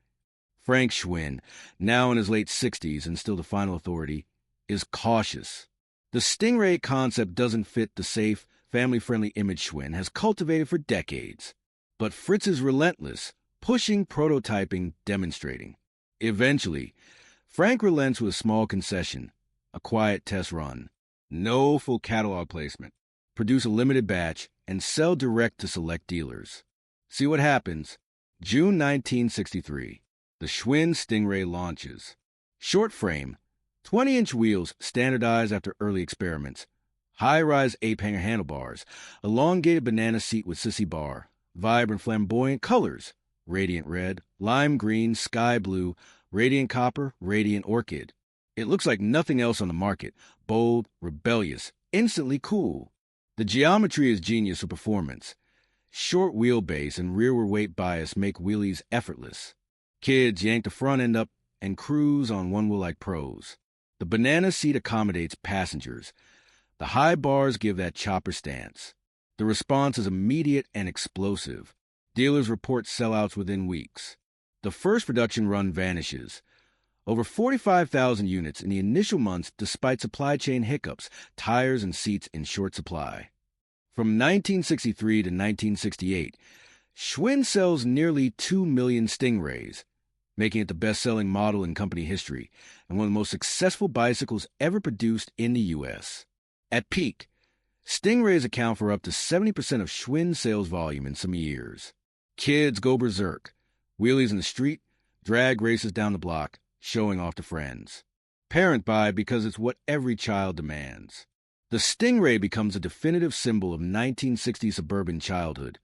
Frank Schwinn, now in his late 60s and still the final authority, is cautious. The Stingray concept doesn't fit the safe, family-friendly image Schwinn has cultivated for decades. But Fritz is relentless, pushing, prototyping, demonstrating. Eventually, Frank relents with a small concession, a quiet test run. No full catalog placement. Produce a limited batch and sell direct to select dealers. See what happens. June 1963. The Schwinn Stingray launches. Short frame, 20-inch wheels standardized after early experiments. High-rise ape-hanger handlebars, elongated banana seat with sissy bar, vibrant flamboyant colors, radiant red, lime green, sky blue, radiant copper, radiant orchid. It looks like nothing else on the market. Bold, rebellious, instantly cool. The geometry is genius for performance. Short wheelbase and rearward weight bias make wheelies effortless. Kids yank the front end up and cruise on one wheel like pros. The banana seat accommodates passengers. The high bars give that chopper stance. The response is immediate and explosive. Dealers report sellouts within weeks. The first production run vanishes. Over 45,000 units in the initial months despite supply chain hiccups, tires and seats in short supply. From 1963 to 1968, Schwinn sells nearly 2 million Stingrays, making it the best-selling model in company history and one of the most successful bicycles ever produced in the U.S. At peak, Stingrays account for up to 70% of Schwinn sales volume in some years. Kids go berserk. Wheelies in the street, drag races down the block, showing off to friends. Parent buy because it's what every child demands. The Stingray becomes a definitive symbol of 1960s suburban childhood.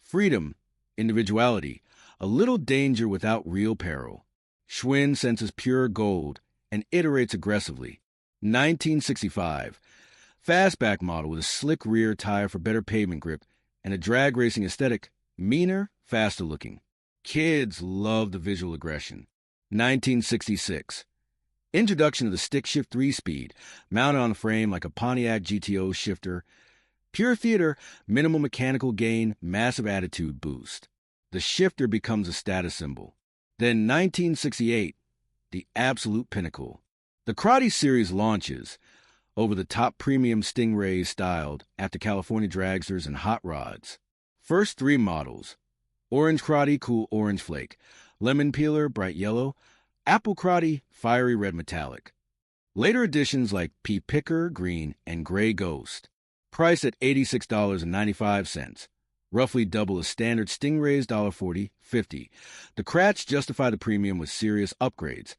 Freedom, individuality, a little danger without real peril. Schwinn senses pure gold and iterates aggressively. 1965. Fastback model with a slick rear tire for better pavement grip and a drag racing aesthetic, meaner, faster looking. Kids love the visual aggression. 1966. Introduction of the stick shift 3-speed, mounted on a frame like a Pontiac GTO shifter. Pure theater, minimal mechanical gain, massive attitude boost. The shifter becomes a status symbol. Then 1968, the absolute pinnacle. The Karate series launches, over-the-top premium Stingrays styled after California dragsters and hot rods. First 3 models: Orange Karate, cool orange flake; Lemon Peeler, bright yellow; Apple Karate, fiery red metallic. Later editions like P. Picker, Green, and Gray Ghost, priced at $86.95, roughly double a standard Stingray's $40.50. The Kratz justify the premium with serious upgrades.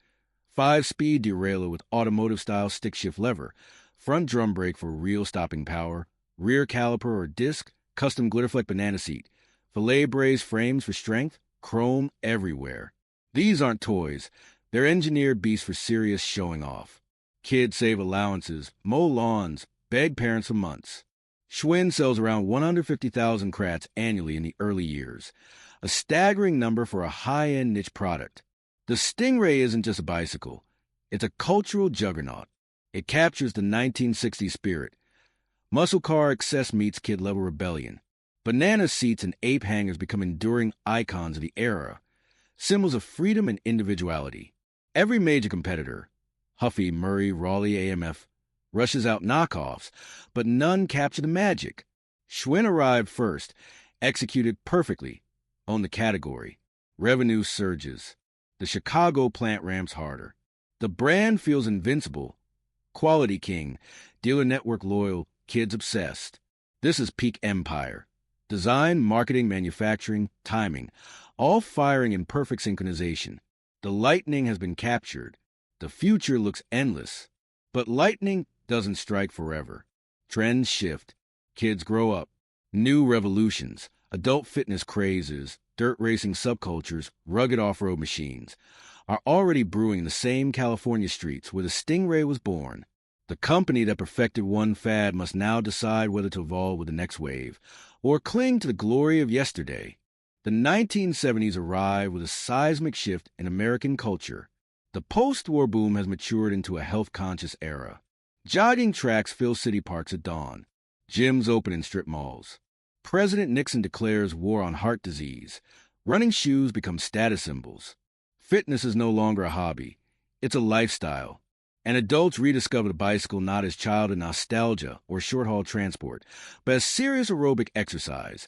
5-speed derailleur with automotive-style stick-shift lever, front drum brake for real stopping power, rear caliper or disc, custom Glitterfleck banana seat, fillet braised frames for strength, chrome everywhere. These aren't toys. They're engineered beasts for serious showing off. Kids save allowances, mow lawns, beg parents for months. Schwinn sells around 150,000 Kratz annually in the early years, a staggering number for a high-end niche product. The Stingray isn't just a bicycle. It's a cultural juggernaut. It captures the 1960s spirit. Muscle car excess meets kid-level rebellion. Banana seats and ape hangers become enduring icons of the era, symbols of freedom and individuality. Every major competitor, Huffy, Murray, Raleigh, AMF, rushes out knockoffs, but none capture the magic. Schwinn arrived first, executed perfectly, owned the category. Revenue surges. The Chicago plant ramps harder. The brand feels invincible. Quality king, dealer network loyal, kids obsessed. This is peak empire. Design, marketing, manufacturing, timing, all firing in perfect synchronization. The lightning has been captured. The future looks endless. But lightning doesn't strike forever. Trends shift. Kids grow up. New revolutions, adult fitness crazes, dirt racing subcultures, rugged off-road machines are already brewing the same California streets where the Stingray was born. The company that perfected one fad must now decide whether to evolve with the next wave or cling to the glory of yesterday. The 1970s arrived with a seismic shift in American culture. The post-war boom has matured into a health-conscious era. Jogging tracks fill city parks at dawn. Gyms open in strip malls. President Nixon declares war on heart disease. Running shoes become status symbols. Fitness is no longer a hobby. It's a lifestyle. And adults rediscover the bicycle not as childhood nostalgia or short-haul transport, but as serious aerobic exercise.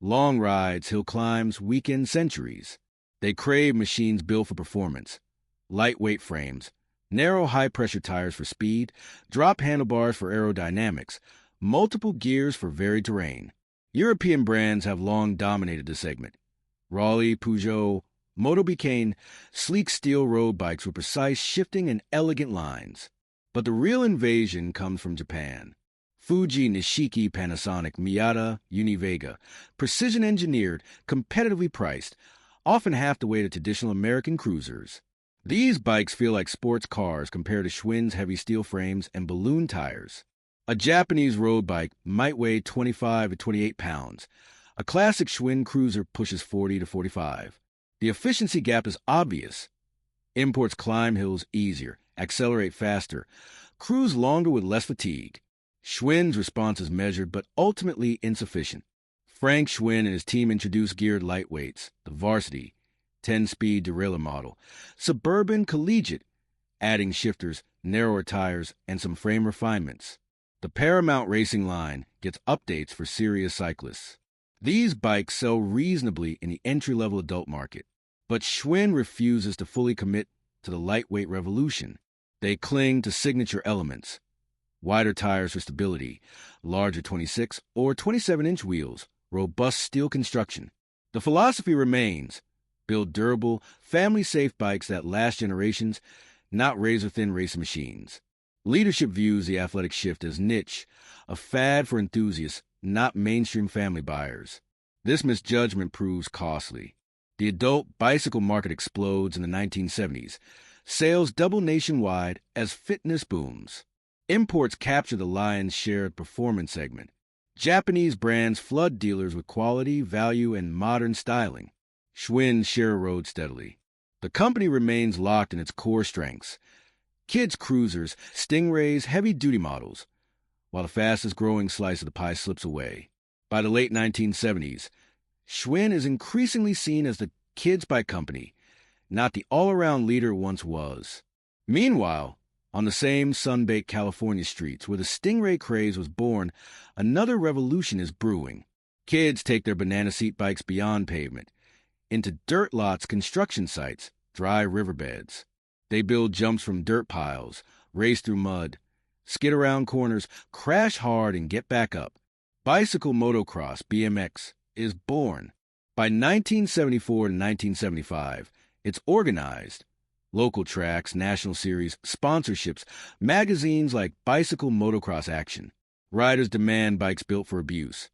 Long rides, hill climbs, weekend centuries. They crave machines built for performance. Lightweight frames, narrow high-pressure tires for speed, drop handlebars for aerodynamics, multiple gears for varied terrain. European brands have long dominated the segment. Raleigh, Peugeot, Moto became sleek steel road bikes with precise shifting and elegant lines. But the real invasion comes from Japan. Fuji, Nishiki, Panasonic, Miyata, Univega, precision-engineered, competitively priced, often half the weight of traditional American cruisers. These bikes feel like sports cars compared to Schwinn's heavy steel frames and balloon tires. A Japanese road bike might weigh 25 to 28 pounds. A classic Schwinn cruiser pushes 40 to 45. The efficiency gap is obvious. Imports climb hills easier, accelerate faster, cruise longer with less fatigue. Schwinn's response is measured but ultimately insufficient. Frank Schwinn and his team introduced geared lightweights, the Varsity, 10-speed derailleur model, suburban collegiate, adding shifters, narrower tires, and some frame refinements. The Paramount Racing line gets updates for serious cyclists. These bikes sell reasonably in the entry-level adult market, but Schwinn refuses to fully commit to the lightweight revolution. They cling to signature elements. Wider tires for stability, larger 26 or 27-inch wheels, robust steel construction. The philosophy remains: build durable, family-safe bikes that last generations, not razor-thin race machines. Leadership views the athletic shift as niche, a fad for enthusiasts, not mainstream family buyers. This misjudgment proves costly. The adult bicycle market explodes in the 1970s. Sales double nationwide as fitness booms. Imports capture the lion's share of the performance segment. Japanese brands flood dealers with quality, value, and modern styling. Schwinn share a road steadily. The company remains locked in its core strengths: kids' cruisers, Stingrays, heavy-duty models, while the fastest-growing slice of the pie slips away. By the late 1970s, Schwinn is increasingly seen as the kids' bike company, not the all-around leader it once was. Meanwhile, on the same sun-baked California streets where the Stingray craze was born, another revolution is brewing. Kids take their banana seat bikes beyond pavement, into dirt lots, construction sites, dry riverbeds. They build jumps from dirt piles, race through mud, skid around corners, crash hard, and get back up. Bicycle motocross, BMX, is born. By 1974 to 1975, it's organized. Local tracks, national series, sponsorships, magazines like Bicycle Motocross Action. Riders demand bikes built for abuse.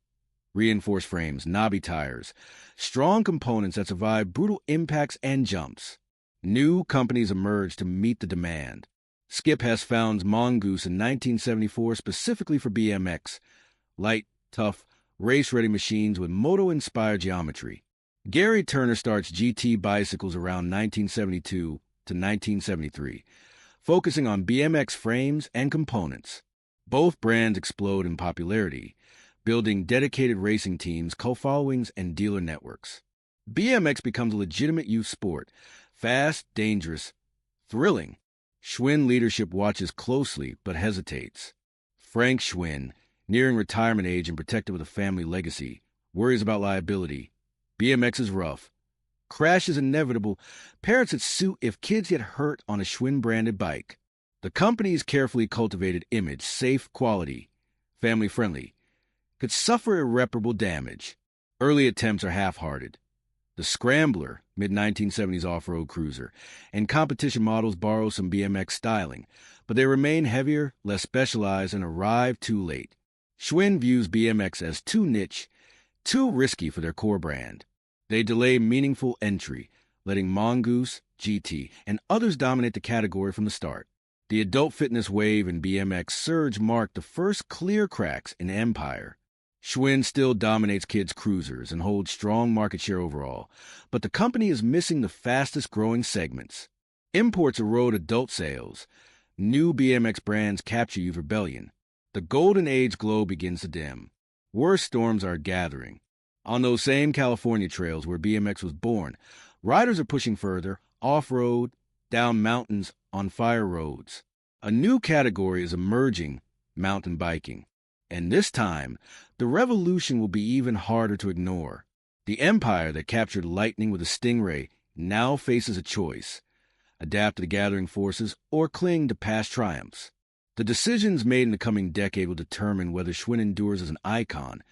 Reinforced frames, knobby tires, strong components that survive brutal impacts and jumps. New companies emerge to meet the demand. Skip Hess founds Mongoose in 1974 specifically for BMX. Light, tough, race-ready machines with moto-inspired geometry. Gary Turner starts GT Bicycles around 1972 to 1973, focusing on BMX frames and components. Both brands explode in popularity, building dedicated racing teams, co-followings, and dealer networks. BMX becomes a legitimate youth sport, fast, dangerous, thrilling. Schwinn leadership watches closely but hesitates. Frank Schwinn, nearing retirement age and protected with a family legacy, worries about liability. BMX is rough. Crash is inevitable. Parents would sue if kids get hurt on a Schwinn-branded bike. The company's carefully cultivated image, safe, quality, family-friendly, could suffer irreparable damage. Early attempts are half-hearted. The Scrambler, mid-1970s off-road cruiser, and competition models borrow some BMX styling, but they remain heavier, less specialized, and arrive too late. Schwinn views BMX as too niche, too risky for their core brand. They delay meaningful entry, letting Mongoose, GT, and others dominate the category from the start. The adult fitness wave and BMX surge marked the first clear cracks in empire. Schwinn still dominates kids' cruisers and holds strong market share overall, but the company is missing the fastest-growing segments. Imports erode adult sales. New BMX brands capture youth rebellion. The golden age glow begins to dim. Worse storms are gathering. On those same California trails where BMX was born, riders are pushing further, off-road, down mountains, on fire roads. A new category is emerging, mountain biking. And this time, the revolution will be even harder to ignore. The empire that captured lightning with a stingray now faces a choice: adapt to the gathering forces or cling to past triumphs. The decisions made in the coming decade will determine whether Schwinn endures as an icon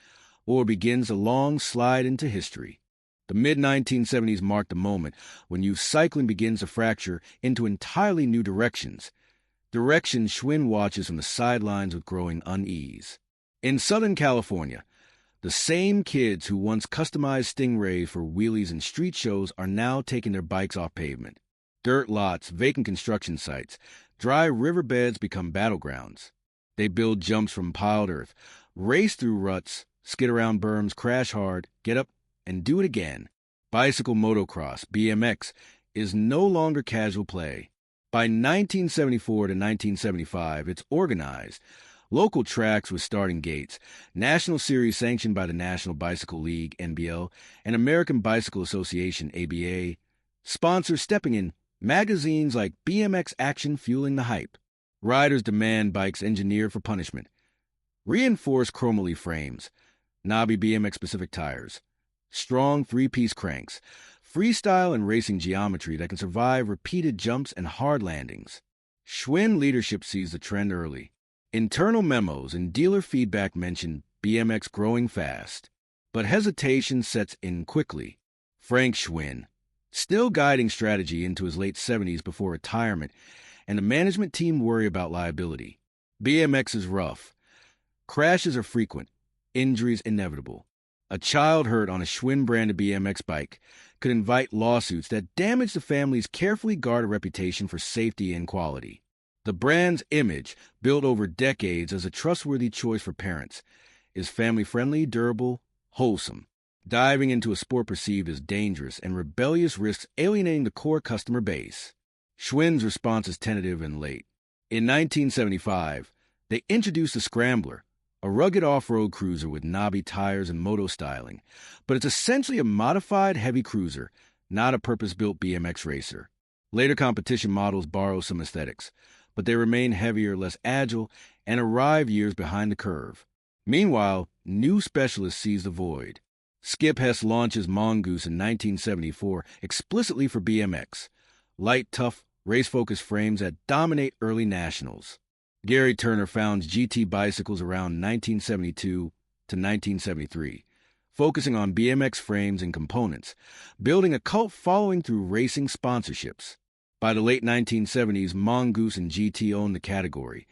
or begins a long slide into history. The mid-1970s marked the moment when youth cycling begins to fracture into entirely new directions Schwinn watches from the sidelines with growing unease. In Southern California, the same kids who once customized Stingrays for wheelies and street shows are now taking their bikes off pavement. Dirt lots, vacant construction sites, dry riverbeds become battlegrounds. They build jumps from piled earth, race through ruts, skid around berms, crash hard, get up, and do it again. Bicycle motocross, BMX, is no longer casual play. By 1974 to 1975, it's organized. Local tracks with starting gates, national series sanctioned by the National Bicycle League, NBL, and American Bicycle Association, ABA. Sponsors stepping in, magazines like BMX Action fueling the hype. Riders demand bikes engineered for punishment. Reinforced chromoly frames, knobby BMX-specific tires, strong three-piece cranks, freestyle and racing geometry that can survive repeated jumps and hard landings. Schwinn leadership sees the trend early. Internal memos and dealer feedback mention BMX growing fast, but hesitation sets in quickly. Frank Schwinn, still guiding strategy into his late 70s before retirement, and the management team worry about liability. BMX is rough. Crashes are frequent. Injuries inevitable. A child hurt on a Schwinn-branded BMX bike could invite lawsuits that damage the family's carefully guarded reputation for safety and quality. The brand's image, built over decades as a trustworthy choice for parents, is family-friendly, durable, wholesome. Diving into a sport perceived as dangerous and rebellious risks alienating the core customer base. Schwinn's response is tentative and late. In 1975, they introduced the Scrambler, a rugged off-road cruiser with knobby tires and moto styling, but it's essentially a modified heavy cruiser, not a purpose-built BMX racer. Later competition models borrow some aesthetics, but they remain heavier, less agile, and arrive years behind the curve. Meanwhile, new specialists seize the void. Skip Hess launches Mongoose in 1974 explicitly for BMX. Light, tough, race-focused frames that dominate early nationals. Gary Turner founds GT Bicycles around 1972 to 1973, focusing on BMX frames and components, building a cult following through racing sponsorships. By the late 1970s, Mongoose and GT owned the category.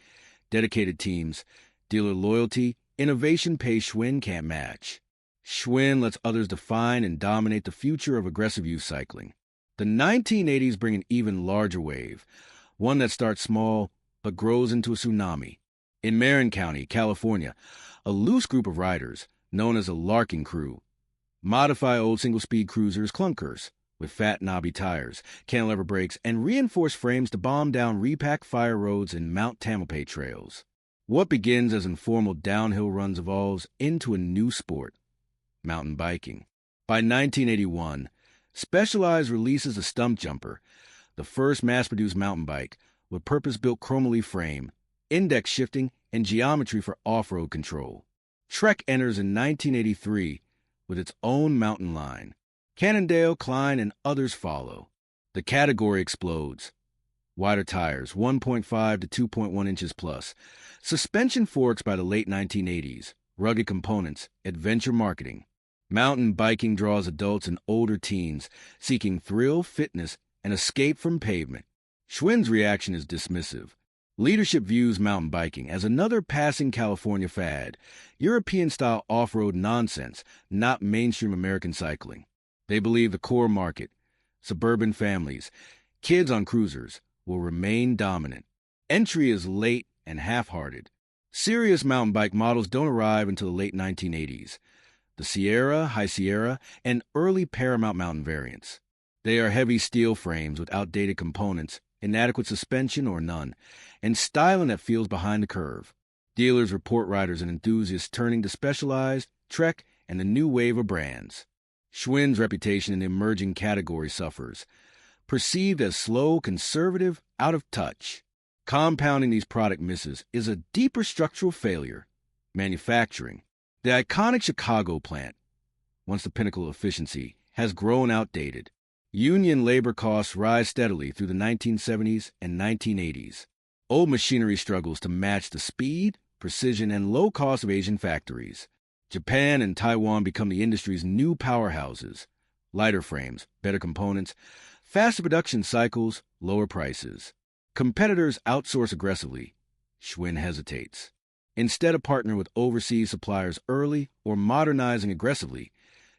Dedicated teams, dealer loyalty, innovation pay Schwinn can't match. Schwinn lets others define and dominate the future of aggressive youth cycling. The 1980s bring an even larger wave, one that starts small but grows into a tsunami. In Marin County, California, a loose group of riders, known as a Larking Crew, modify old single-speed cruisers clunkers with fat knobby tires, cantilever brakes, and reinforced frames to bomb down repack fire roads and Mount Tamalpais trails. What begins as informal downhill runs evolves into a new sport, mountain biking. By 1981, Specialized releases the Stump Jumper, the first mass-produced mountain bike with purpose-built chromoleaf frame, index shifting, and geometry for off-road control. Trek enters in 1983 with its own mountain line. Cannondale, Klein, and others follow. The category explodes. Wider tires, 1.5 to 2.1 inches plus. Suspension forks by the late 1980s. Rugged components, adventure marketing. Mountain biking draws adults and older teens seeking thrill, fitness, and escape from pavement. Schwinn's reaction is dismissive. Leadership views mountain biking as another passing California fad, European-style off-road nonsense, not mainstream American cycling. They believe the core market, suburban families, kids on cruisers, will remain dominant. Entry is late and half-hearted. Serious mountain bike models don't arrive until the late 1980s. The Sierra, High Sierra, and early Paramount mountain variants. They are heavy steel frames with outdated components, inadequate suspension or none, and styling that feels behind the curve. Dealers report riders and enthusiasts turning to Specialized, Trek, and the new wave of brands. Schwinn's reputation in the emerging category suffers. Perceived as slow, conservative, out of touch. Compounding these product misses is a deeper structural failure. Manufacturing. The iconic Chicago plant, once the pinnacle of efficiency, has grown outdated. Union labor costs rise steadily through the 1970s and 1980s. Old machinery struggles to match the speed, precision, and low cost of Asian factories. Japan and Taiwan become the industry's new powerhouses. Lighter frames, better components, faster production cycles, lower prices. Competitors outsource aggressively. Schwinn hesitates. Instead of partnering with overseas suppliers early or modernizing aggressively,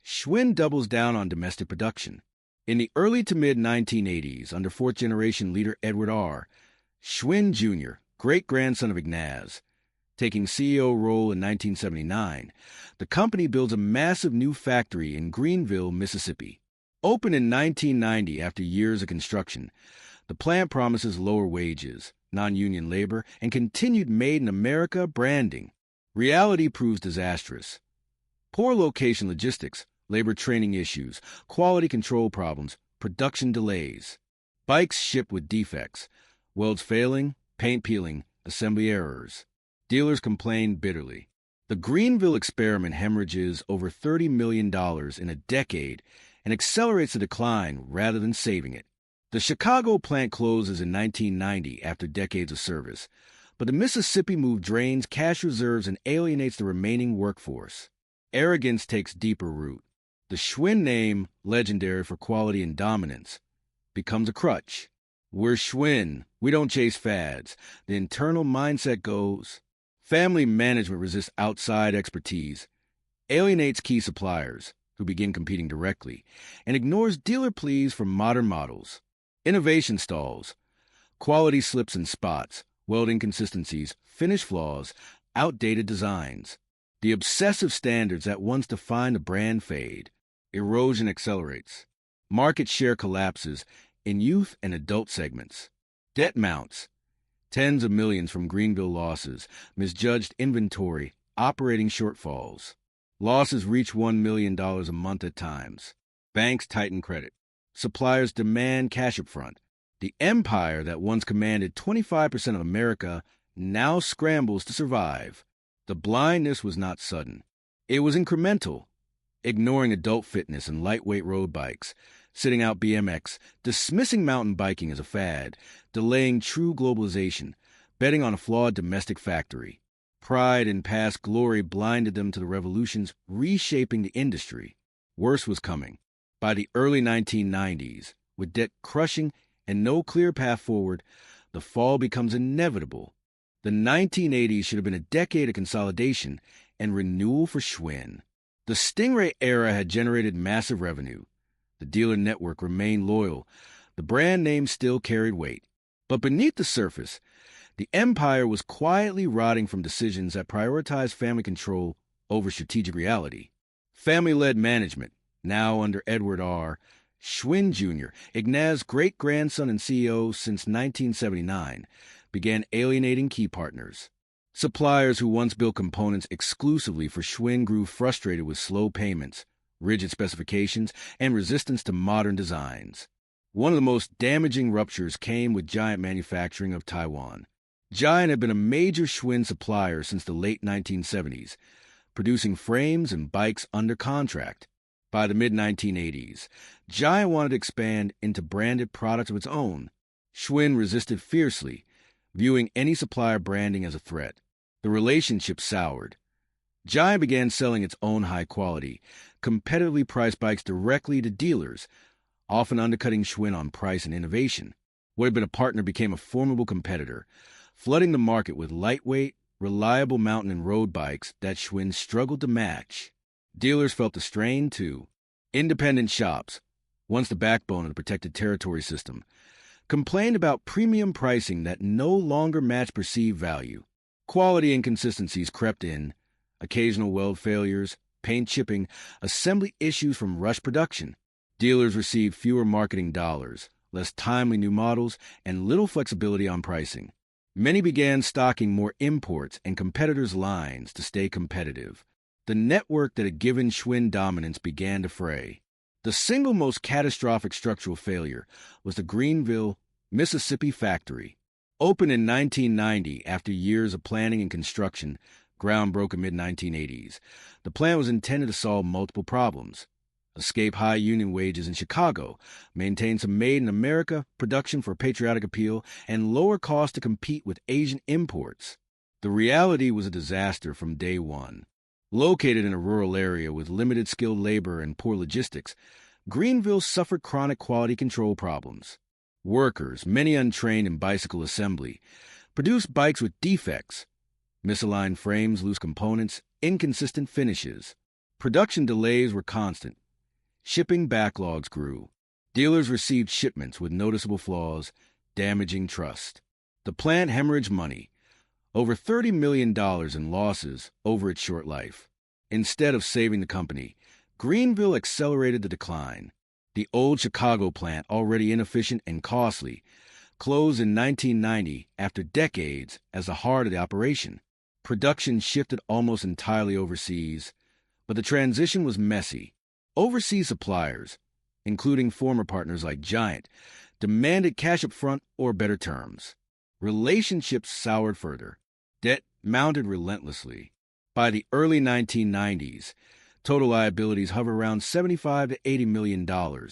Schwinn doubles down on domestic production. In the early to mid-1980s, under fourth-generation leader Edward R., Schwinn Jr., great-grandson of Ignaz, taking CEO role in 1979, the company builds a massive new factory in Greenville, Mississippi. Opened in 1990 after years of construction, the plant promises lower wages, non-union labor, and continued made-in-America branding. Reality proves disastrous. Poor location logistics, labor training issues, quality control problems, production delays. Bikes shipped with defects, welds failing, paint peeling, assembly errors. Dealers complain bitterly. The Greenville experiment hemorrhages over $30 million in a decade and accelerates the decline rather than saving it. The Chicago plant closes in 1990 after decades of service, but the Mississippi move drains cash reserves and alienates the remaining workforce. Arrogance takes deeper root. The Schwinn name, legendary for quality and dominance, becomes a crutch. We're Schwinn. We don't chase fads. The internal mindset goes. Family management resists outside expertise, alienates key suppliers, who begin competing directly, and ignores dealer pleas for modern models. Innovation stalls. Quality slips and spots, weld inconsistencies, finish flaws, outdated designs. The obsessive standards that once defined a brand fade. Erosion accelerates. Market share collapses in youth and adult segments. Debt mounts. Tens of millions from Greenville losses, misjudged inventory, operating shortfalls. Losses reach $1 million a month at times. Banks tighten credit. Suppliers demand cash up front. The empire that once commanded 25% of America now scrambles to survive. The blindness was not sudden. It was incremental, ignoring adult fitness and lightweight road bikes, sitting out BMX, dismissing mountain biking as a fad, delaying true globalization, betting on a flawed domestic factory. Pride in past glory blinded them to the revolutions reshaping the industry. Worse was coming. By the early 1990s, with debt crushing and no clear path forward, the fall becomes inevitable. The 1980s should have been a decade of consolidation and renewal for Schwinn. The Stingray era had generated massive revenue. The dealer network remained loyal. The brand name still carried weight. But beneath the surface, the empire was quietly rotting from decisions that prioritized family control over strategic reality. Family-led management, now under Edward R. Schwinn Jr., Ignaz's great-grandson and CEO since 1979, began alienating key partners. Suppliers who once built components exclusively for Schwinn grew frustrated with slow payments, rigid specifications, and resistance to modern designs. One of the most damaging ruptures came with Giant Manufacturing of Taiwan. Giant had been a major Schwinn supplier since the late 1970s, producing frames and bikes under contract. By the mid-1980s, Giant wanted to expand into branded products of its own. Schwinn resisted fiercely, viewing any supplier branding as a threat. The relationship soured. Giant began selling its own high-quality, competitively priced bikes directly to dealers, often undercutting Schwinn on price and innovation. What had been a partner became a formidable competitor, flooding the market with lightweight, reliable mountain and road bikes that Schwinn struggled to match. Dealers felt the strain, too. Independent shops, once the backbone of the protected territory system, complained about premium pricing that no longer matched perceived value. Quality inconsistencies crept in, occasional weld failures, paint chipping, assembly issues from rush production. Dealers received fewer marketing dollars, less timely new models, and little flexibility on pricing. Many began stocking more imports and competitors' lines to stay competitive. The network that had given Schwinn dominance began to fray. The single most catastrophic structural failure was the Greenville, Mississippi factory. Opened in 1990 after years of planning and construction, ground broke in mid-1980s. The plan was intended to solve multiple problems. Escape high union wages in Chicago, maintain some made-in-America production for patriotic appeal, and lower cost to compete with Asian imports. The reality was a disaster from day one. Located in a rural area with limited skilled labor and poor logistics, Greenville suffered chronic quality control problems. Workers, many untrained in bicycle assembly, produced bikes with defects, misaligned frames, loose components, inconsistent finishes. Production delays were constant. Shipping backlogs grew. Dealers received shipments with noticeable flaws, damaging trust. The plant hemorrhaged money, over $30 million in losses over its short life. Instead of saving the company, Greenville accelerated the decline. The old Chicago plant, already inefficient and costly, closed in 1990 after decades as the heart of the operation. Production shifted almost entirely overseas, but the transition was messy. Overseas suppliers, including former partners like Giant, demanded cash up front or better terms. Relationships soured further. Debt mounted relentlessly. By the early 1990s, total liabilities hover around $75 to $80 million,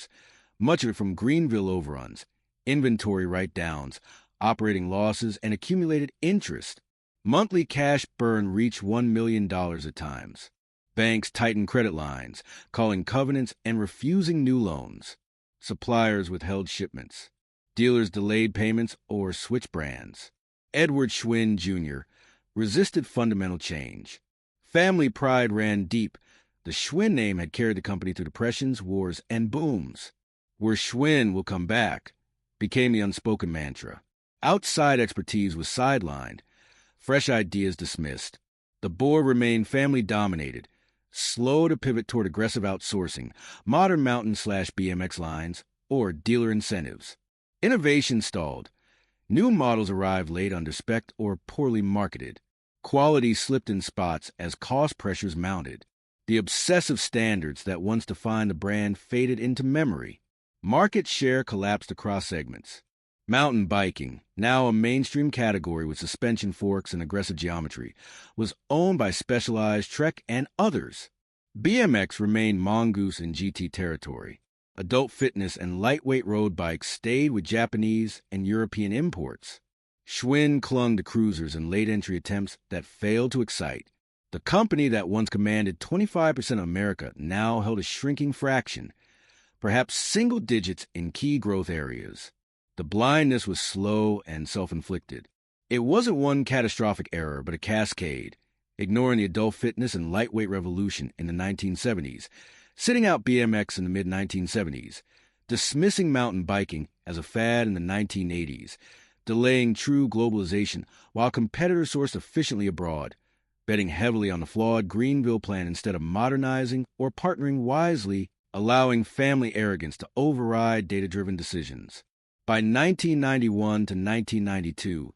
much of it from Greenville overruns, inventory write-downs, operating losses, and accumulated interest. Monthly cash burn reached $1 million at times. Banks tightened credit lines, calling covenants and refusing new loans. Suppliers withheld shipments. Dealers delayed payments or switched brands. Edward Schwinn Jr. resisted fundamental change. Family pride ran deep. The Schwinn name had carried the company through depressions, wars, and booms. Where Schwinn will come back became the unspoken mantra. Outside expertise was sidelined, fresh ideas dismissed. The board remained family-dominated, slow to pivot toward aggressive outsourcing, modern mountain/BMX lines, or dealer incentives. Innovation stalled. New models arrived late under spec or poorly marketed. Quality slipped in spots as cost pressures mounted. The obsessive standards that once defined the brand faded into memory. Market share collapsed across segments. Mountain biking, now a mainstream category with suspension forks and aggressive geometry, was owned by Specialized, Trek, and others. BMX remained mongoose in GT territory. Adult fitness and lightweight road bikes stayed with Japanese and European imports. Schwinn clung to cruisers and late-entry attempts that failed to excite. The company that once commanded 25% of America now held a shrinking fraction, perhaps single digits in key growth areas. The blindness was slow and self-inflicted. It wasn't one catastrophic error, but a cascade, ignoring the adult fitness and lightweight revolution in the 1970s, sitting out BMX in the mid-1970s, dismissing mountain biking as a fad in the 1980s, delaying true globalization while competitors sourced efficiently abroad, betting heavily on the flawed Greenville plan instead of modernizing or partnering wisely, allowing family arrogance to override data-driven decisions. By 1991 to 1992,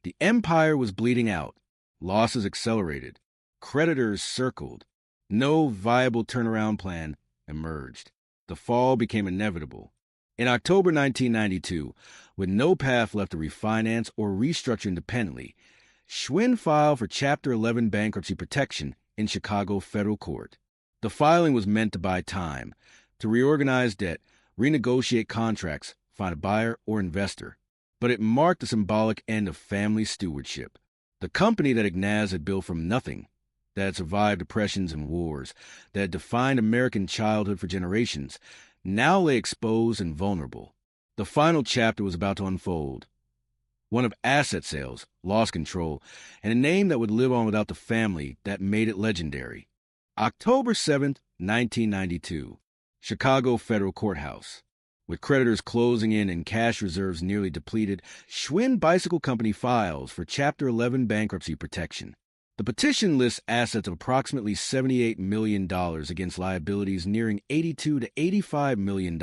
the empire was bleeding out. Losses accelerated. Creditors circled. No viable turnaround plan emerged. The fall became inevitable. In October 1992, with no path left to refinance or restructure independently, Schwinn filed for Chapter 11 bankruptcy protection in Chicago federal court. The filing was meant to buy time, to reorganize debt, renegotiate contracts, find a buyer or investor. But it marked the symbolic end of family stewardship. The company that Ignaz had built from nothing, that had survived depressions and wars, that had defined American childhood for generations, now lay exposed and vulnerable. The final chapter was about to unfold. One of asset sales, lost control, and a name that would live on without the family that made it legendary. October 7th, 1992, Chicago Federal Courthouse. With creditors closing in and cash reserves nearly depleted, Schwinn Bicycle Company files for Chapter 11 bankruptcy protection. The petition lists assets of approximately $78 million against liabilities nearing $82 to $85 million.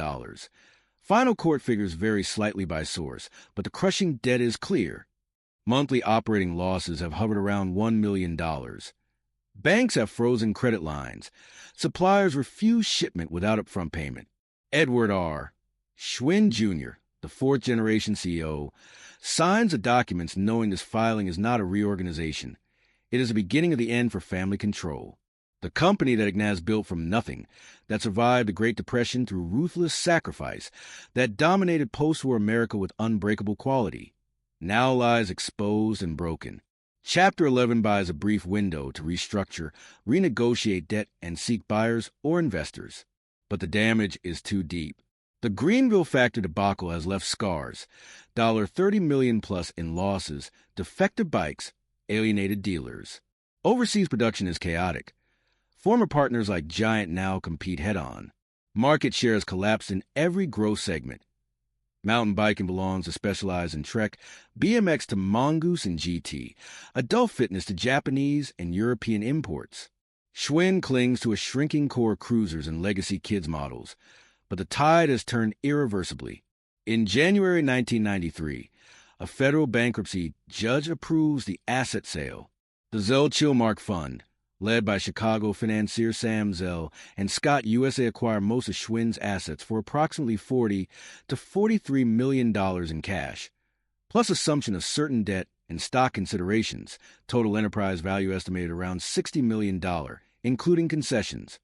Final court figures vary slightly by source, but the crushing debt is clear. Monthly operating losses have hovered around $1 million. Banks have frozen credit lines. Suppliers refuse shipment without upfront payment. Edward R. Schwinn Jr., the fourth-generation CEO, signs the documents knowing this filing is not a reorganization. It is the beginning of the end for family control. The company that Ignaz built from nothing, that survived the Great Depression through ruthless sacrifice, that dominated post-war America with unbreakable quality, now lies exposed and broken. Chapter 11 buys a brief window to restructure, renegotiate debt, and seek buyers or investors. But the damage is too deep. The Greenville factory debacle has left scars, $30 million plus in losses, defective bikes, alienated dealers. Overseas production is chaotic. Former partners like Giant now compete head-on. Market share has collapsed in every growth segment. Mountain biking belongs to Specialized and Trek, BMX to Mongoose and GT, adult fitness to Japanese and European imports. Schwinn clings to a shrinking core of cruisers and legacy kids models, but the tide has turned irreversibly. In January 1993, a federal bankruptcy judge approves the asset sale. The Zell Chilmark Fund, led by Chicago financier Sam Zell and Scott USA, acquired most of Schwinn's assets for approximately $40 to $43 million in cash, plus assumption of certain debt and stock considerations, total enterprise value estimated around $60 million, including concessions.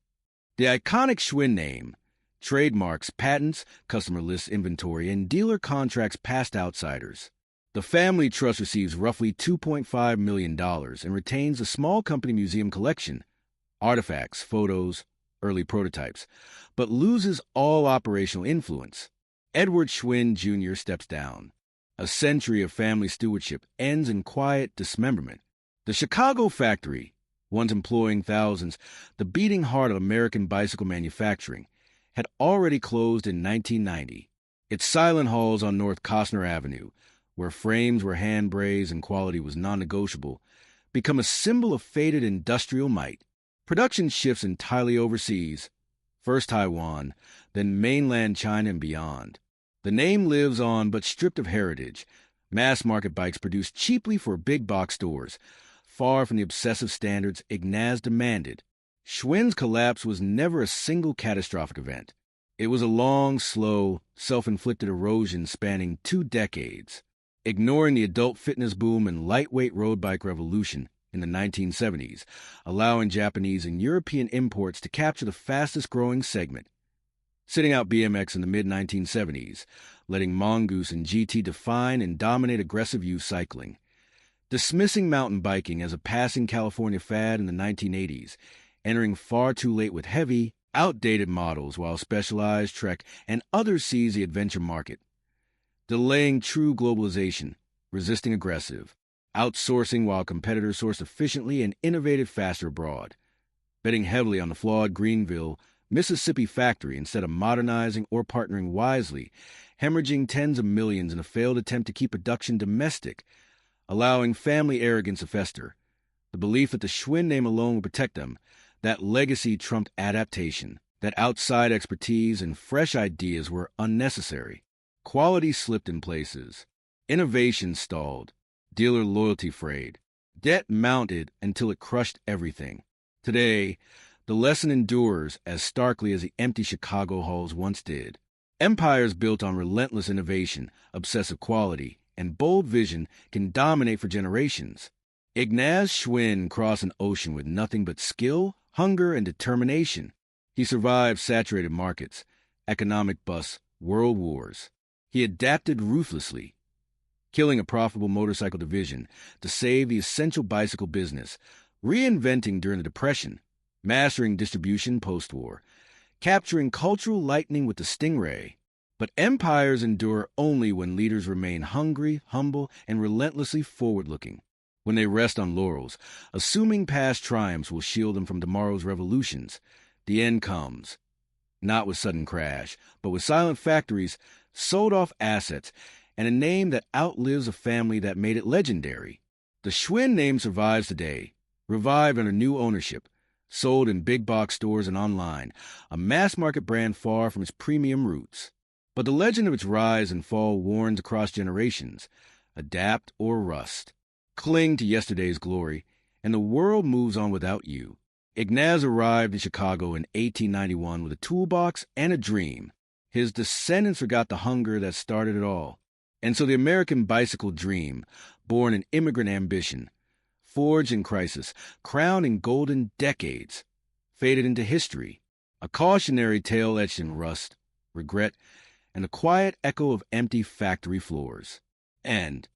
The iconic Schwinn name, trademarks, patents, customer lists, inventory, and dealer contracts past outsiders. The family trust receives roughly $2.5 million and retains a small company museum collection, artifacts, photos, early prototypes, but loses all operational influence. Edward Schwinn Jr. steps down. A century of family stewardship ends in quiet dismemberment. The Chicago factory, once employing thousands, the beating heart of American bicycle manufacturing, had already closed in 1990. Its silent halls on North Costner Avenue, where frames were hand-brazed and quality was non-negotiable, become a symbol of faded industrial might. Production shifts entirely overseas, first Taiwan, then mainland China and beyond. The name lives on, but stripped of heritage. Mass-market bikes produced cheaply for big-box stores, far from the obsessive standards Ignaz demanded. Schwinn's collapse was never a single catastrophic event. It was a long, slow, self-inflicted erosion spanning 2 decades. Ignoring the adult fitness boom and lightweight road bike revolution in the 1970s, allowing Japanese and European imports to capture the fastest-growing segment. sitting out BMX in the mid-1970s, letting Mongoose and GT define and dominate aggressive youth cycling, dismissing mountain biking as a passing California fad in the 1980s, entering far too late with heavy, outdated models while Specialized, Trek, and others seize the adventure market, delaying true globalization, resisting aggressive, outsourcing while competitors sourced efficiently and innovated faster abroad, betting heavily on the flawed Greenville, Mississippi factory instead of modernizing or partnering wisely, hemorrhaging tens of millions in a failed attempt to keep production domestic, allowing family arrogance to fester, the belief that the Schwinn name alone would protect them, that legacy trumped adaptation, that outside expertise and fresh ideas were unnecessary. Quality slipped in places. Innovation stalled. Dealer loyalty frayed. Debt mounted until it crushed everything. Today, the lesson endures as starkly as the empty Chicago halls once did. Empires built on relentless innovation, obsessive quality, and bold vision can dominate for generations. Ignaz Schwinn crossed an ocean with nothing but skill, hunger, and determination. He survived saturated markets, economic busts, world wars. He adapted ruthlessly, killing a profitable motorcycle division to save the essential bicycle business, reinventing during the Depression, mastering distribution post-war, capturing cultural lightning with the Stingray. But empires endure only when leaders remain hungry, humble, and relentlessly forward-looking. When they rest on laurels, assuming past triumphs will shield them from tomorrow's revolutions, the end comes. Not with sudden crash, but with silent factories, sold-off assets, and a name that outlives a family that made it legendary. The Schwinn name survives today, revived under new ownership, sold in big-box stores and online, a mass-market brand far from its premium roots. But the legend of its rise and fall warns across generations. Adapt or rust. Cling to yesterday's glory, and the world moves on without you. Ignaz arrived in Chicago in 1891 with a toolbox and a dream. His descendants forgot the hunger that started it all. And so the American bicycle dream, born in immigrant ambition, forged in crisis, crowned in golden decades, faded into history, a cautionary tale etched in rust, regret, and the quiet echo of empty factory floors. And